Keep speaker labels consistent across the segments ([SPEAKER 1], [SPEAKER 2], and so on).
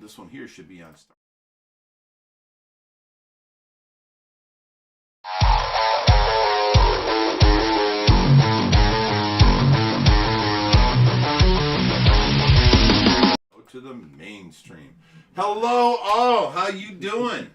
[SPEAKER 1] This one here should be on start. Go to the mainstream. Hello, all. How you doing?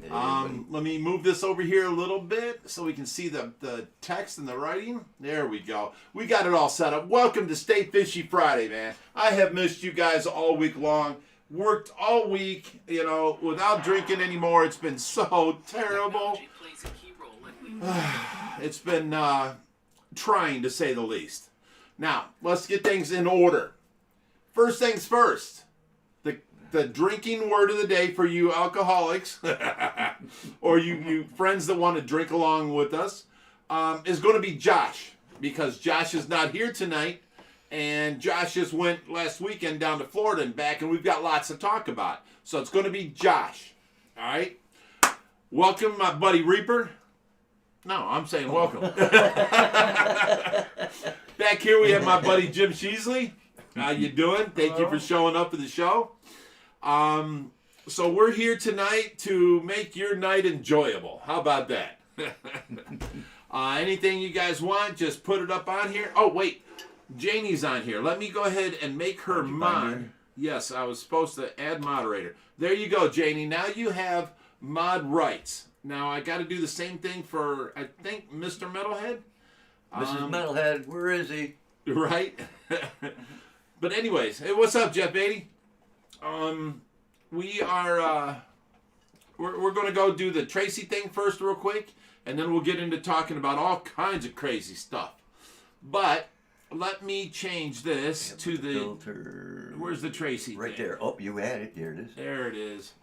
[SPEAKER 1] Let me move this over here a little bit so we can see the text and the writing. There we go. We got it all set up. Welcome to Stay Fishy Friday, man. I have missed you guys all week long. Worked all week, you know, without drinking anymore. It's been so terrible. It's been trying, to say the least. Now, let's get things in order. First things first. The drinking word of the day for you alcoholics or you friends that want to drink along with us is going to be Josh, because Josh is not here tonight, and Josh just went last weekend down to Florida and back, and we've got lots to talk about. So it's going to be Josh. All right. Welcome, my buddy Reaper. No, I'm saying welcome. Back here we have my buddy Jim Sheeslly. How you doing? Thank you for showing up for the show. So we're here tonight to make your night enjoyable. How about that? Anything you guys want, just put it up on here. Oh, wait. Janie's on here. Let me go ahead and make her mod. Yes, I was supposed to add moderator. There you go, Janie. Now you have mod rights. Now I got to do the same thing for, I think, Mr. Metalhead.
[SPEAKER 2] Mrs. Metalhead, where is he?
[SPEAKER 1] Right? But anyways, hey, what's up, Jeff Beatty? We are, we're going to go do the Tracy thing first real quick, and then we'll get into talking about all kinds of crazy stuff. But let me change this to the
[SPEAKER 2] filter.
[SPEAKER 1] Where's the Tracy
[SPEAKER 2] Right
[SPEAKER 1] thing?
[SPEAKER 2] there. Oh, you had it. There it is.
[SPEAKER 1] There it is.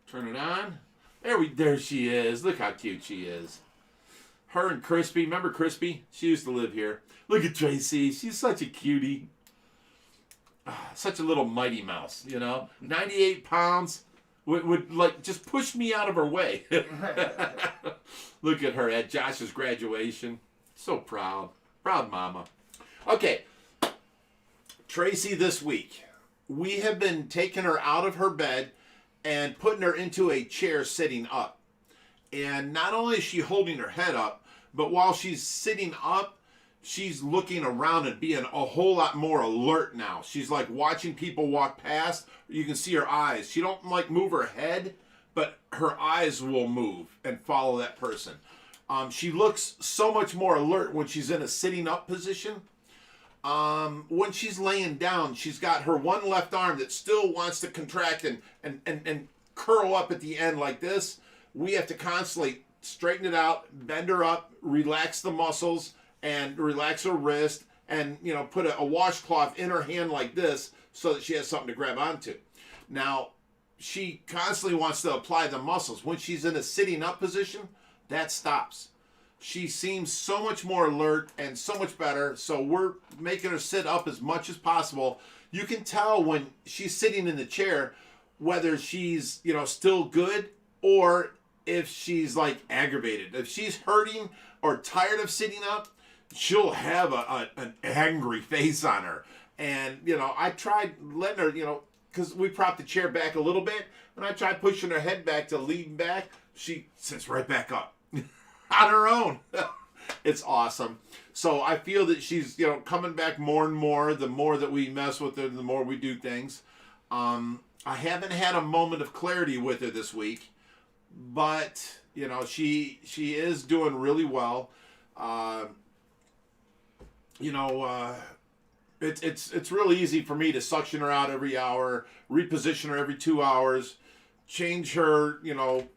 [SPEAKER 1] Turn it on. There she is. Look how cute she is. Her and Crispy. Remember Crispy? She used to live here. Look at Tracy. She's such a cutie. Such a little Mighty Mouse, you know? 98 pounds. Would like just push me out of her way. Look at her at Josh's graduation. So proud. Proud mama. Okay. Tracy this week. We have been taking her out of her bed and putting her into a chair sitting up. And not only is she holding her head up, but while she's sitting up, she's looking around and being a whole lot more alert now. She's like watching people walk past. You can see her eyes. She don't like move her head, but her eyes will move and follow that person. She looks so much more alert when she's in a sitting up position. When she's laying down, she's got her one left arm that still wants to contract and curl up at the end like this. We have to constantly straighten it out, bend her up, relax the muscles, and relax her wrist, and, you know, put a washcloth in her hand like this so that she has something to grab onto. Now, she constantly wants to apply the muscles. When she's in a sitting up position, that stops. She seems so much more alert and so much better, so we're making her sit up as much as possible. You can tell when she's sitting in the chair whether she's, you know, still good or if she's like aggravated. If she's hurting or tired of sitting up, she'll have an angry face on her. And, you know, I tried letting her, you know, because we propped the chair back a little bit, and I tried pushing her head back to lean back. She sits right back up on her own. It's awesome. So I feel that she's, you know, coming back more and more. The more that we mess with her, the more we do things. I haven't had a moment of clarity with her this week, but, you know, she is doing really well. You know, it's really easy for me to suction her out every hour, reposition her every 2 hours, change her, you know,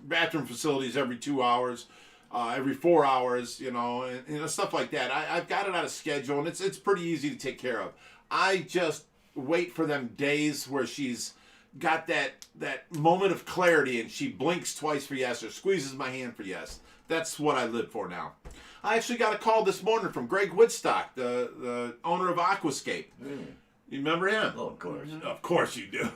[SPEAKER 1] bathroom facilities every 2 hours, every 4 hours, you know, and you know, stuff like that. I've got it on a schedule, and it's pretty easy to take care of. I just wait for them days where she's got that moment of clarity and she blinks twice for yes or squeezes my hand for yes. That's what I live for now. I actually got a call this morning from Greg Woodstock, the owner of Aquascape. You remember him?
[SPEAKER 2] Oh, of course.
[SPEAKER 1] Of course you do.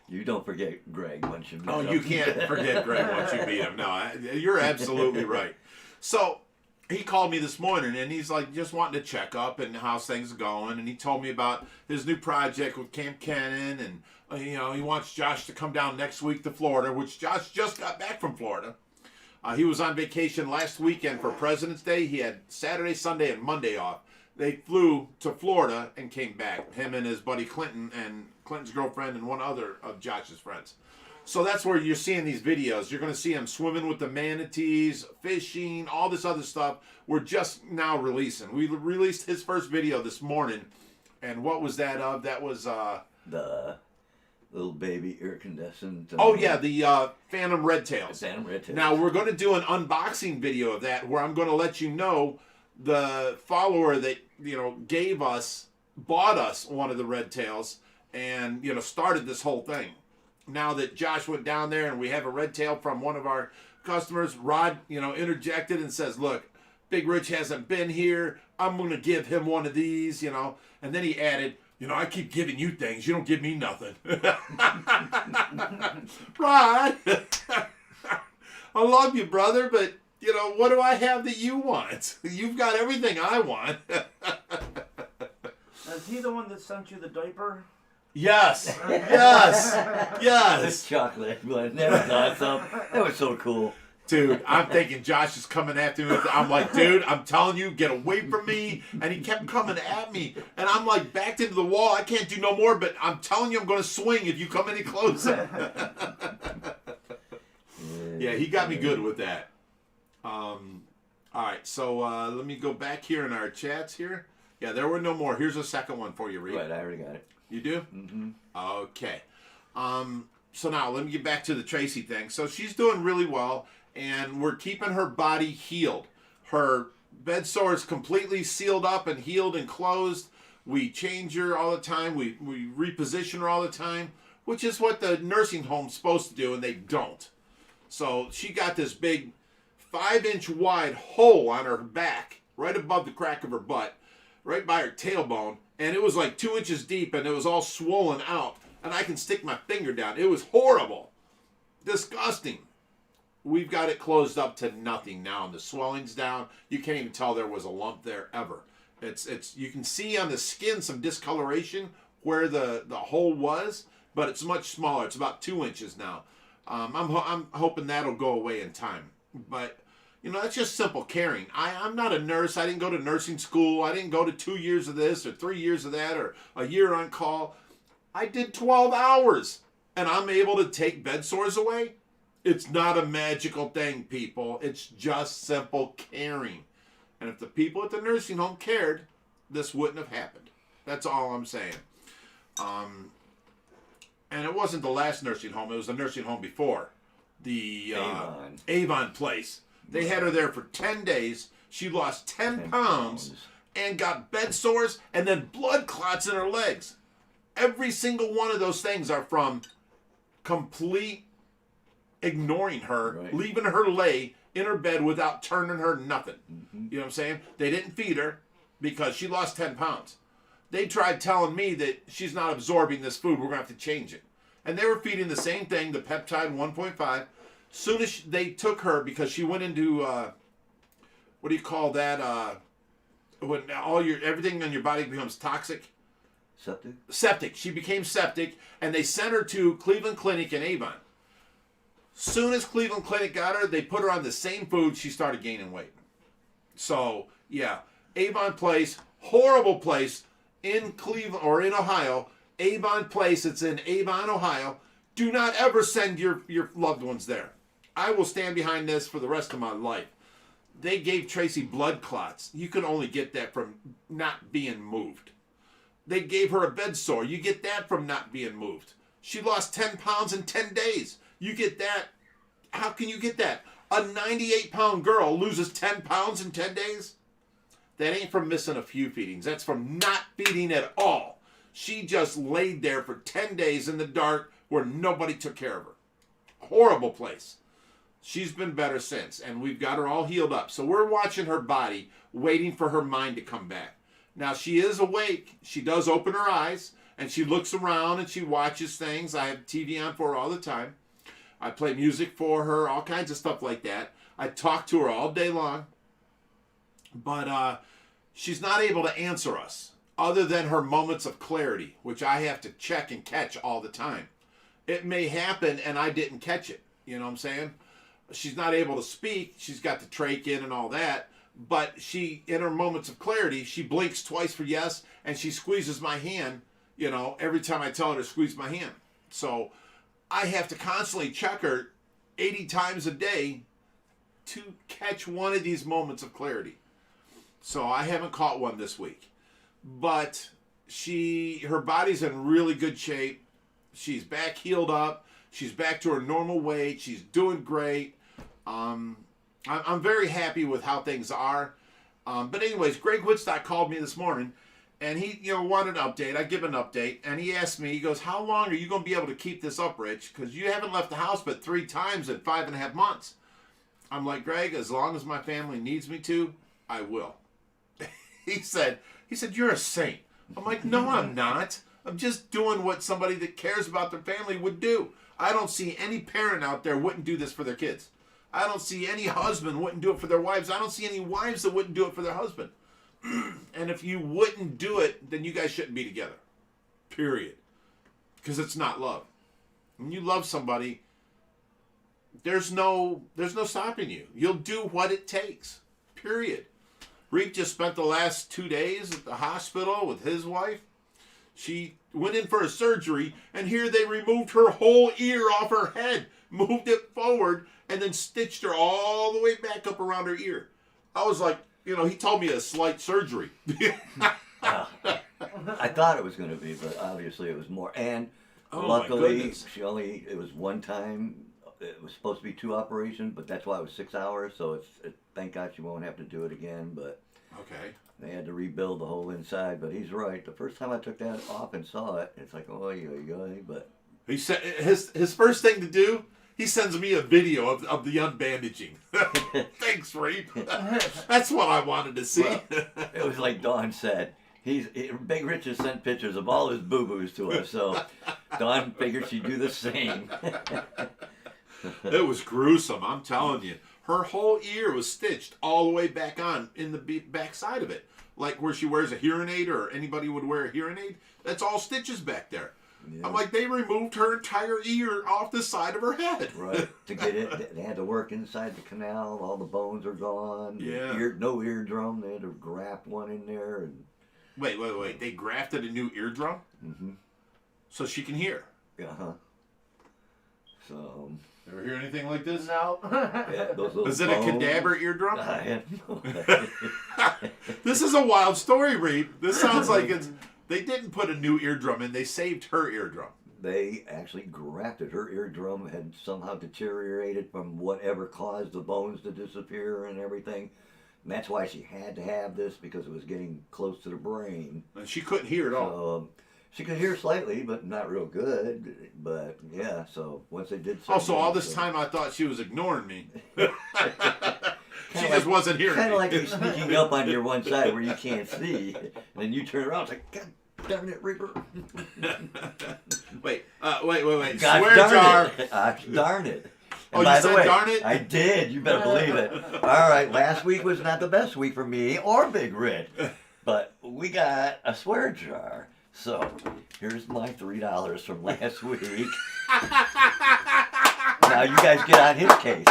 [SPEAKER 2] You don't forget Greg once you meet him.
[SPEAKER 1] Oh, you can't forget Greg once you meet him. No, you're absolutely right. So he called me this morning and he's like just wanting to check up and how's things going, and he told me about his new project with Camp Cannon, and you know, he wants Josh to come down next week to Florida, which Josh just got back from Florida. He was on vacation last weekend for President's Day. He had Saturday, Sunday, and Monday off. They flew to Florida and came back, him and his buddy Clinton and Clinton's girlfriend and one other of Josh's friends. So that's where you're seeing these videos. You're going to see him swimming with the manatees, fishing, all this other stuff. We're just now releasing. We released his first video this morning. And what was that of? That was...
[SPEAKER 2] the little baby iridescent.
[SPEAKER 1] Oh, yeah, the Phantom Red Tails.
[SPEAKER 2] Phantom Red Tails.
[SPEAKER 1] Now, we're going to do an unboxing video of that where I'm going to let you know the follower that, you know, bought us one of the Red Tails and, you know, started this whole thing. Now that Josh went down there and we have a red tail from one of our customers, Rod, you know, interjected and says, look, Big Rich hasn't been here. I'm going to give him one of these, you know. And then he added, you know, I keep giving you things. You don't give me nothing. Rod, I love you, brother, but, you know, what do I have that you want? You've got everything I want.
[SPEAKER 3] Is he the one that sent you the diaper?
[SPEAKER 1] Yes. Yes.
[SPEAKER 2] This
[SPEAKER 1] Yes.
[SPEAKER 2] chocolate was never awesome. That was so cool.
[SPEAKER 1] Dude, I'm thinking Josh is coming after me. I'm like, dude, I'm telling you, get away from me. And he kept coming at me. And I'm like backed into the wall. I can't do no more, but I'm telling you, I'm going to swing if you come any closer. Yeah, he got me good with that. All right, so let me go back here in our chats here. Yeah, there were no more. Here's a second one for you, Reed.
[SPEAKER 2] Right, I already got it.
[SPEAKER 1] You do?
[SPEAKER 2] Mm-hmm.
[SPEAKER 1] Okay. So now let me get back to the Tracy thing. So she's doing really well, and we're keeping her body healed. Her bed sore is completely sealed up and healed and closed. We change her all the time. We reposition her all the time, which is what the nursing home's supposed to do, and they don't. So she got this big 5-inch wide hole on her back, right above the crack of her butt, right by her tailbone. And it was like 2 inches deep, and it was all swollen out. And I can stick my finger down. It was horrible. Disgusting. We've got it closed up to nothing now, and the swelling's down. You can't even tell there was a lump there ever. It's you can see on the skin some discoloration where the hole was, but it's much smaller. It's about 2 inches now. I'm hoping that'll go away in time. But you know, that's just simple caring. I'm not a nurse. I didn't go to nursing school. I didn't go to 2 years of this or 3 years of that or a year on call. I did 12 hours, and I'm able to take bed sores away. It's not a magical thing, people. It's just simple caring. And if the people at the nursing home cared, this wouldn't have happened. That's all I'm saying. And it wasn't the last nursing home. It was the nursing home before. The Avon place. They had her there for 10 days. She lost 10 pounds and got bed sores and then blood clots in her legs. Every single one of those things are from complete ignoring her, leaving her lay in her bed without turning her nothing. Mm-hmm. You know what I'm saying? They didn't feed her because she lost 10 pounds. They tried telling me that she's not absorbing this food. We're going to have to change it. And they were feeding the same thing, the peptide 1.5. Soon as they took her, because she went into what do you call that? When everything in your body becomes toxic. Septic. She became septic, and they sent her to Cleveland Clinic in Avon. Soon as Cleveland Clinic got her, they put her on the same food. She started gaining weight. So yeah, Avon Place, horrible place in Cleveland or in Ohio. Avon Place. It's in Avon, Ohio. Do not ever send your loved ones there. I will stand behind this for the rest of my life. They gave Tracy blood clots. You can only get that from not being moved. They gave her a bed sore. You get that from not being moved. She lost 10 pounds in 10 days. You get that. How can you get that? A 98-pound girl loses 10 pounds in 10 days? That ain't from missing a few feedings. That's from not feeding at all. She just laid there for 10 days in the dark where nobody took care of her. Horrible place. She's been better since, and we've got her all healed up. So we're watching her body, waiting for her mind to come back. Now, she is awake. She does open her eyes, and she looks around, and she watches things. I have TV on for her all the time. I play music for her, all kinds of stuff like that. I talk to her all day long. But she's not able to answer us other than her moments of clarity, which I have to check and catch all the time. It may happen and I didn't catch it. You know what I'm saying? She's not able to speak. She's got the trach in and all that. But she, in her moments of clarity, she blinks twice for yes, and she squeezes my hand, you know, every time I tell her to squeeze my hand. So I have to constantly check her 80 times a day to catch one of these moments of clarity. So I haven't caught one this week. But her body's in really good shape. She's back healed up. She's back to her normal weight. She's doing great. I'm very happy with how things are. But anyways, Greg Woodstock called me this morning, and he wanted an update. I give an update, and he asked me, he goes, how long are you going to be able to keep this up, Rich? Because you haven't left the house but 3 times in 5.5 months. I'm like, Greg, as long as my family needs me to, I will. He said, you're a saint. I'm like, no, I'm not. I'm just doing what somebody that cares about their family would do. I don't see any parent out there wouldn't do this for their kids. I don't see any husband wouldn't do it for their wives. I don't see any wives that wouldn't do it for their husband. And if you wouldn't do it, then you guys shouldn't be together. Period. Because it's not love. When you love somebody, there's no stopping you. You'll do what it takes. Period. Reap just spent the last 2 days at the hospital with his wife. She went in for a surgery, and here they removed her whole ear off her head, moved it forward, and then stitched her all the way back up around her ear. I was like, he told me a slight surgery.
[SPEAKER 2] I thought it was going to be, but obviously it was more. And luckily, it was one time. It was supposed to be 2 operations, but that's why it was 6 hours. So thank God she won't have to do it again. But
[SPEAKER 1] okay,
[SPEAKER 2] they had to rebuild the whole inside. But he's right. The first time I took that off and saw it, it's like, but
[SPEAKER 1] he said his first thing to do. He sends me a video of the unbandaging. Thanks, Reap. That's what I wanted to see.
[SPEAKER 2] Well, it was like Dawn said. Big Rich has sent pictures of all his boo-boos to us, so Dawn figured she'd do the same.
[SPEAKER 1] It was gruesome, I'm telling you. Her whole ear was stitched all the way back on in the back side of it. Like where she wears a hearing aid or anybody would wear a hearing aid. That's all stitches back there. Yeah. I'm like, they removed her entire ear off the side of her head. Right.
[SPEAKER 2] To get it, they had to work inside the canal. All the bones are gone.
[SPEAKER 1] Yeah.
[SPEAKER 2] No eardrum. They had to graft one in there. And
[SPEAKER 1] Wait. They grafted a new eardrum?
[SPEAKER 2] Mm-hmm.
[SPEAKER 1] So she can hear?
[SPEAKER 2] Uh-huh. So...
[SPEAKER 1] Ever hear anything like this?
[SPEAKER 3] No.
[SPEAKER 2] Yeah,
[SPEAKER 1] is it a cadaver eardrum?
[SPEAKER 2] I have no idea.
[SPEAKER 1] This is a wild story, Reap. This sounds like they didn't put a new eardrum in. They saved her eardrum.
[SPEAKER 2] They actually grafted her eardrum, had somehow deteriorated from whatever caused the bones to disappear and everything. And that's why she had to have this, because it was getting close to the brain.
[SPEAKER 1] And she couldn't hear at all.
[SPEAKER 2] So, she could hear slightly, but not real good. But yeah, so once they did.
[SPEAKER 1] So all this time I thought she was ignoring me. She just wasn't hearing me.
[SPEAKER 2] Kind of like you're sneaking up on your one side where you can't see, and then you turn around, it's like, God darn it, Reaper.
[SPEAKER 1] Wait.
[SPEAKER 2] Gosh
[SPEAKER 1] Swear jar.
[SPEAKER 2] Gosh darn it.
[SPEAKER 1] And by the way, darn it?
[SPEAKER 2] I did. You better believe it. All right, last week was not the best week for me or Big Red, but we got a swear jar. So, here's my $3 from last week. Now you guys get on his case.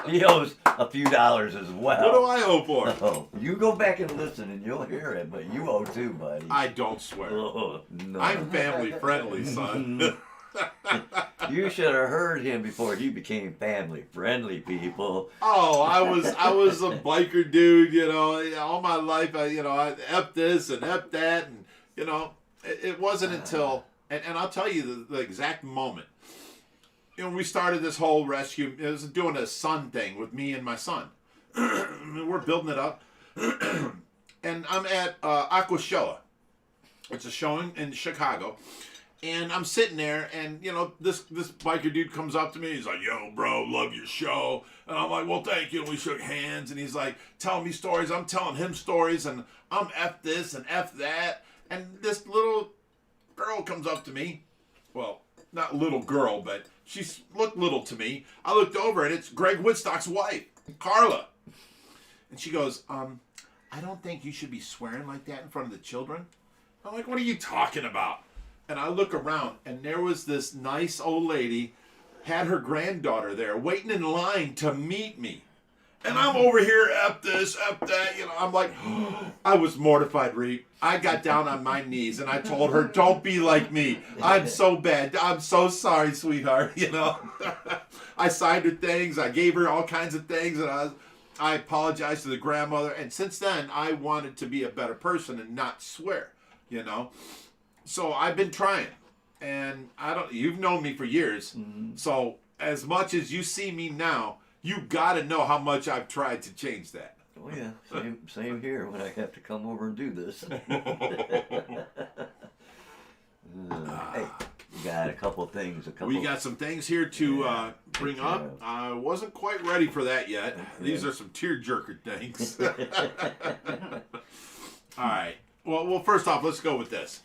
[SPEAKER 2] He owes a few dollars as well.
[SPEAKER 1] What do I owe for?
[SPEAKER 2] Oh, you go back and listen and you'll hear it, but you owe too, buddy.
[SPEAKER 1] I don't swear.
[SPEAKER 2] Oh, no.
[SPEAKER 1] I'm family friendly, son.
[SPEAKER 2] You should have heard him before he became family friendly, people.
[SPEAKER 1] Oh, I was a biker dude, all my life. I F this and F that, and it wasn't until, and I'll tell you the exact moment. We started this whole rescue. It was doing a son thing with me and my son. We're building it up. And I'm at Aquashella. It's a showing in Chicago. And I'm sitting there, and, this biker dude comes up to me. He's like, yo, bro, love your show. And I'm like, well, thank you. And we shook hands. And he's like, telling me stories. I'm telling him stories. And I'm F this and F that. And this little girl comes up to me. Well, not little girl, but she looked little to me. I looked over, and it's Greg Woodstock's wife, Carla. And she goes, I don't think you should be swearing like that in front of the children. I'm like, what are you talking about? And I look around, and there was this nice old lady, had her granddaughter there, waiting in line to meet me. And I'm over here, F this, F that, you know. I'm like, I was mortified, Reap. I got down on my knees, and I told her, don't be like me. I'm so bad. I'm so sorry, sweetheart, you know. I signed her things. I gave her all kinds of things, and I apologized to the grandmother. And since then, I wanted to be a better person and not swear, you know. So I've been trying. And you've known me for years. Mm-hmm. So as much as you see me now, you got to know how much I've tried to change that.
[SPEAKER 2] Oh yeah, same here when I have to come over and do this. Hey, we got a couple things.
[SPEAKER 1] We got some things here to bring up. I wasn't quite ready for that yet. Okay. These are some tear-jerker things. All right. Well, first off, let's go with this.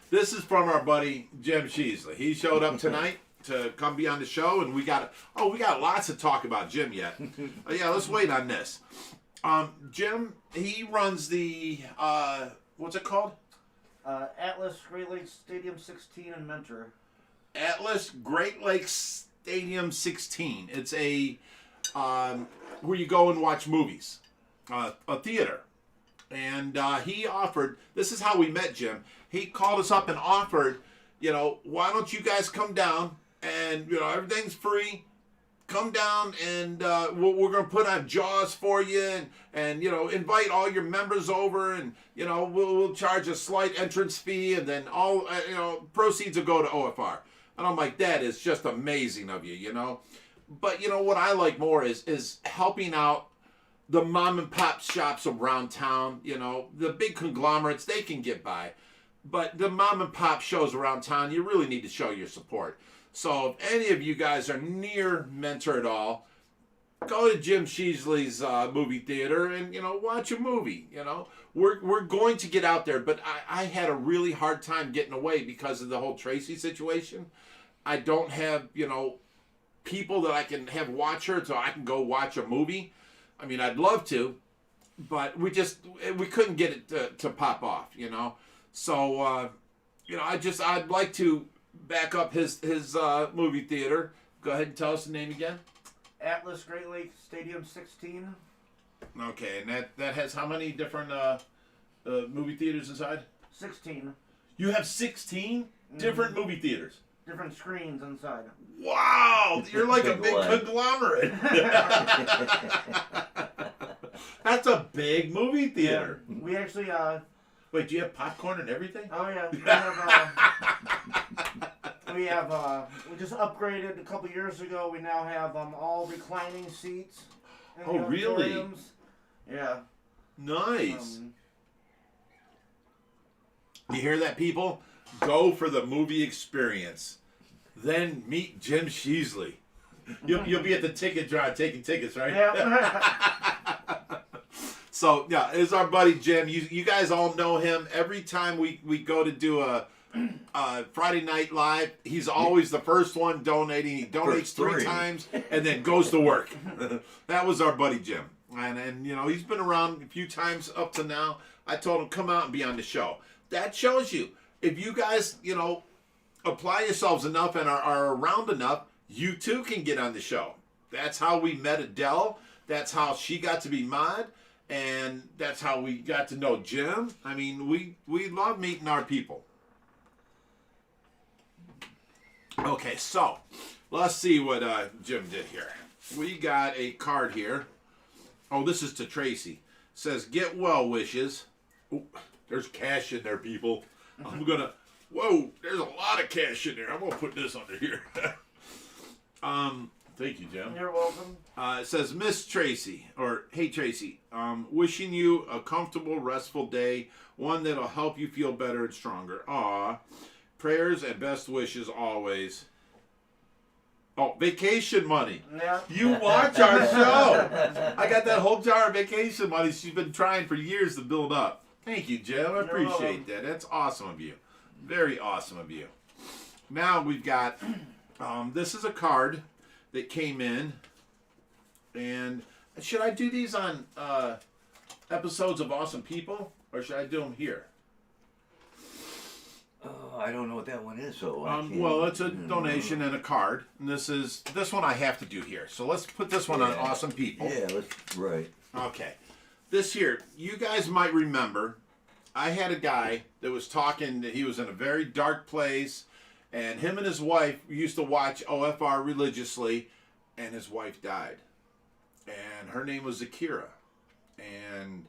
[SPEAKER 1] This is from our buddy Jim Sheesley. He showed up tonight to come be on the show, and we got lots to talk about Jim yet. Yeah, let's wait on this. Jim, he runs the what's it called?
[SPEAKER 3] Atlas Great Lakes Stadium 16 in Mentor.
[SPEAKER 1] Atlas Great Lakes Stadium 16. It's a where you go and watch movies, a theater. And he offered. This is how we met Jim. He called us up and offered, you know, why don't you guys come down and, you know, everything's free. Come down and we're going to put on Jaws for you and, you know, invite all your members over and, you know, we'll charge a slight entrance fee and then all, you know, proceeds will go to OFR. And I'm like, that is just amazing of you, you know. But, you know, what I like more is helping out the mom and pop shops around town, you know, the big conglomerates, they can get by. But the mom and pop shows around town, you really need to show your support. So if any of you guys are near Mentor at all, go to Jim Sheesley's movie theater and, you know, watch a movie, you know. We're going to get out there, but I had a really hard time getting away because of the whole Tracy situation. I don't have, you know, people that I can have watch her so I can go watch a movie. I mean, I'd love to, but we couldn't get it to pop off, you know. So, you know, I'd like to back up his movie theater. Go ahead and tell us the name again.
[SPEAKER 3] Atlas Great Lakes Stadium 16.
[SPEAKER 1] Okay, and that has how many different movie theaters inside?
[SPEAKER 3] 16.
[SPEAKER 1] You have 16 different movie theaters?
[SPEAKER 3] Different screens inside.
[SPEAKER 1] Wow! You're like a big conglomerate. That's a big movie theater.
[SPEAKER 3] Yeah, we actually...
[SPEAKER 1] Wait, do you have popcorn and everything?
[SPEAKER 3] Oh, yeah. We just upgraded a couple years ago. We now have all reclining seats.
[SPEAKER 1] Oh, really?
[SPEAKER 3] Yeah.
[SPEAKER 1] Nice. You hear that, people? Go for the movie experience. Then meet Jim Sheesley. You'll be at the ticket drive taking tickets, right?
[SPEAKER 3] Yeah.
[SPEAKER 1] So, yeah, it's our buddy Jim. You guys all know him. Every time we go to do a Friday Night Live, he's always the first one donating. He donates three times and then goes to work. That was our buddy Jim. And you know, he's been around a few times up to now. I told him, come out and be on the show. That shows you. If you guys, you know, apply yourselves enough and are around enough, you too can get on the show. That's how we met Adele. That's how she got to be Mod. And that's how we got to know Jim. I mean, we love meeting our people. Okay, so let's see what Jim did here. We got a card here. Oh, this is to Tracy. It says, get well wishes. Ooh, there's cash in there, people. I'm going to... Whoa, there's a lot of cash in there. I'm going to put this under here. Thank you, Jim.
[SPEAKER 3] You're welcome.
[SPEAKER 1] It says, Miss Tracy, or Hey Tracy, wishing you a comfortable, restful day, one that'll help you feel better and stronger. Aw, prayers and best wishes always. Oh, vacation money.
[SPEAKER 3] Yeah.
[SPEAKER 1] You watch our show. I got that whole jar of vacation money she's been trying for years to build up. Thank you, Jim. I appreciate that. That's awesome of you. Very awesome of you. Now we've got, this is a card that came in. And should I do these on episodes of Awesome People, or should I do them here?
[SPEAKER 2] I don't know what that one is, so
[SPEAKER 1] well, it's a donation and a card, and this one I have to do here. So let's put this one on Awesome People.
[SPEAKER 2] Yeah, right.
[SPEAKER 1] Okay, this here, you guys might remember. I had a guy that was talking. He was in a very dark place, and him and his wife used to watch OFR religiously, and his wife died, and her name was Akira, and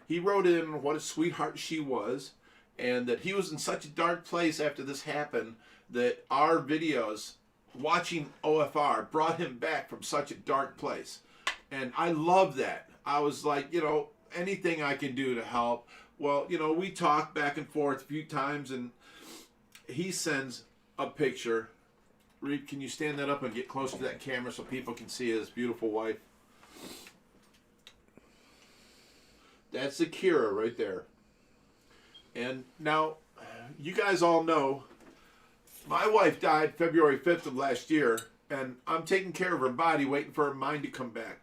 [SPEAKER 1] he wrote in what a sweetheart she was, and that he was in such a dark place after this happened that our videos watching OFR brought him back from such a dark place. And I love that. I was like, anything I can do to help. Well, we talked back and forth a few times, and he sends a picture. Reed, can you stand that up and get close to that camera so people can see his beautiful wife? That's Akira right there. And now, you guys all know, my wife died February 5th of last year, and I'm taking care of her body, waiting for her mind to come back.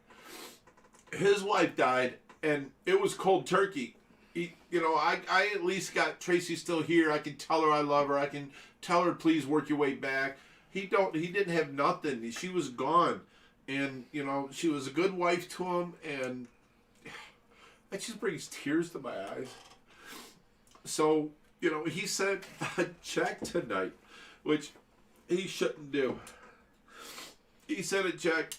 [SPEAKER 1] His wife died, and it was cold turkey. I at least got Tracy still here. I can tell her I love her. I can tell her, please work your way back. He didn't have nothing. She was gone. And, she was a good wife to him, and it just brings tears to my eyes. So, he sent a check tonight, which he shouldn't do. He sent a check,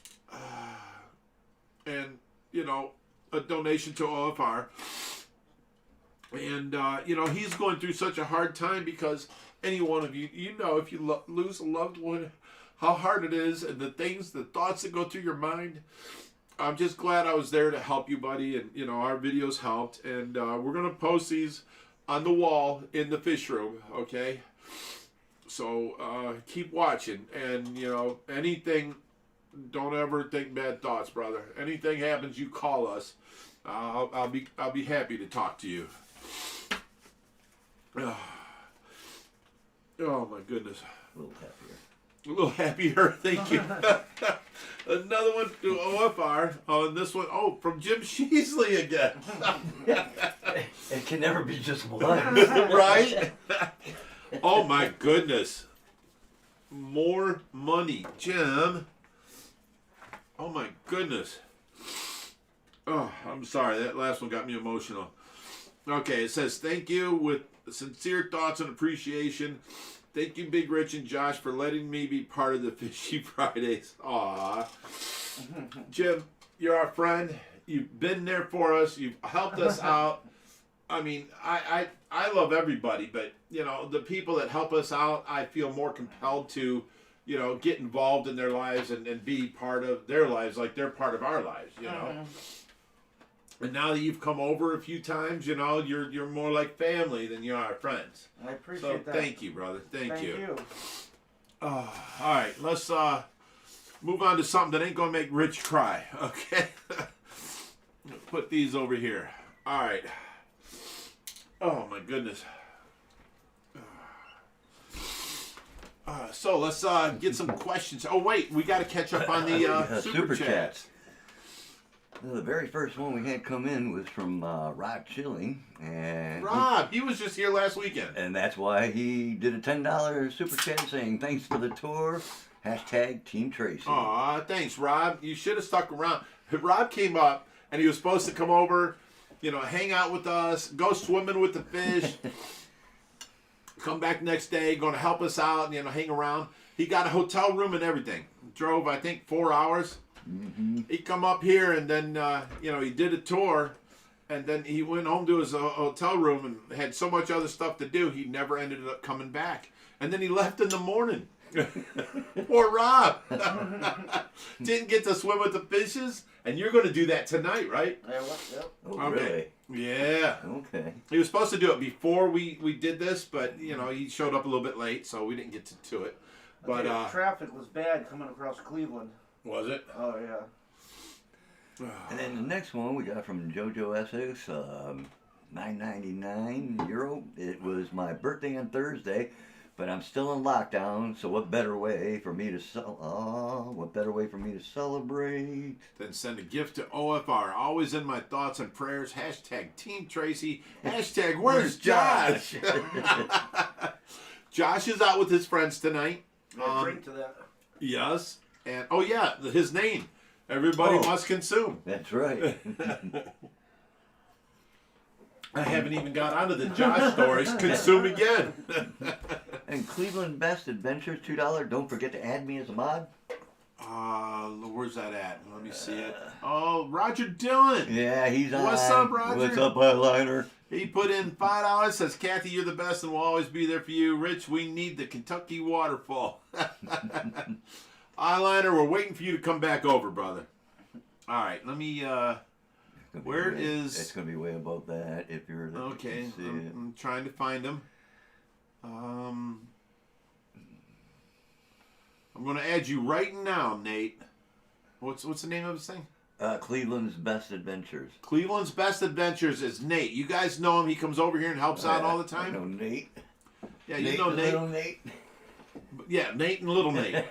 [SPEAKER 1] and, a donation to OFR. And, he's going through such a hard time because any one of you, if you lose a loved one, how hard it is, and the thoughts that go through your mind. I'm just glad I was there to help you, buddy, and our videos helped, and we're gonna post these on the wall in the fish room, okay? So keep watching, and anything, don't ever think bad thoughts, brother. Anything happens, you call us. I'll be happy to talk to you. Oh my goodness.
[SPEAKER 2] A little happier.
[SPEAKER 1] Thank you. Another one to OFR. Oh, and this one, from Jim Sheeslly again.
[SPEAKER 2] It can never be just one.
[SPEAKER 1] Right? Oh my goodness. More money. Jim. Oh my goodness. Oh, I'm sorry. That last one got me emotional. Okay, it says, thank you with sincere thoughts and appreciation. Thank you, Big Rich and Josh, for letting me be part of the Fishy Fridays. Aw. Jim, you're our friend. You've been there for us. You've helped us out. I mean, I love everybody, but, the people that help us out, I feel more compelled to, get involved in their lives and be part of their lives like they're part of our lives, And now that you've come over a few times, you're more like family than you are friends.
[SPEAKER 3] I appreciate that.
[SPEAKER 1] Thank you, brother. Thank you.
[SPEAKER 3] you.
[SPEAKER 1] All right, let's move on to something that ain't gonna make Rich cry. Okay. Put these over here. All right. Oh my goodness. So let's get some questions. Oh wait, we got to catch up on the super chats.
[SPEAKER 2] The very first one we had come in was from Rob Chilling, and
[SPEAKER 1] he was just here last weekend,
[SPEAKER 2] and that's why he did a $10 super chat saying thanks for the tour. # Team Tracy.
[SPEAKER 1] Aw, thanks, Rob. You should have stuck around. Rob came up, and he was supposed to come over, hang out with us, go swimming with the fish. Come back next day, going to help us out, hang around. He got a hotel room and everything. Drove, I think, 4 hours.
[SPEAKER 2] Mm-hmm.
[SPEAKER 1] He come up here and then, he did a tour, and then he went home to his hotel room and had so much other stuff to do, he never ended up coming back. And then he left in the morning. Poor Rob. Didn't get to swim with the fishes, and you're going to do that tonight, right?
[SPEAKER 3] Yep.
[SPEAKER 2] Oh,
[SPEAKER 1] okay. Really? Yeah.
[SPEAKER 2] Okay.
[SPEAKER 1] He was supposed to do it before we did this, but, he showed up a little bit late, so we didn't get to it. But
[SPEAKER 3] traffic was bad coming across Cleveland.
[SPEAKER 1] Was it?
[SPEAKER 3] Oh, yeah.
[SPEAKER 2] And then the next one we got from JoJo Essex, €9.99. It was my birthday on Thursday. But I'm still in lockdown, so what better way for me to celebrate?
[SPEAKER 1] Then send a gift to OFR. Always in my thoughts and prayers. Hashtag Team Tracy. Hashtag Where's Josh? Josh is out with his friends tonight.
[SPEAKER 3] Drink to that.
[SPEAKER 1] Yes. And, oh yeah, his name. Everybody must consume.
[SPEAKER 2] That's right.
[SPEAKER 1] I haven't even got onto the Josh stories. Consume again.
[SPEAKER 2] And Cleveland Best Adventures, $2. Don't forget to add me as a mod.
[SPEAKER 1] Where's that at? Let me see it. Oh, Roger Dillon.
[SPEAKER 2] Yeah, he's on.
[SPEAKER 1] What's up, Roger?
[SPEAKER 2] What's up, eyeliner?
[SPEAKER 1] He put in $5. Says, Kathy, you're the best and will always be there for you. Rich, we need the Kentucky waterfall. Eyeliner, we're waiting for you to come back over, brother. All right, let me.
[SPEAKER 2] It's going to be way above that if you're.
[SPEAKER 1] Okay, I'm trying to find him. I'm going to add you right now, Nate. What's the name of his thing?
[SPEAKER 2] Cleveland's Best Adventures.
[SPEAKER 1] Cleveland's Best Adventures is Nate. You guys know him. He comes over here and helps out all the time.
[SPEAKER 2] I know Nate.
[SPEAKER 1] Yeah, you know Nate.
[SPEAKER 2] Little Nate.
[SPEAKER 1] Yeah, Nate and Little Nate.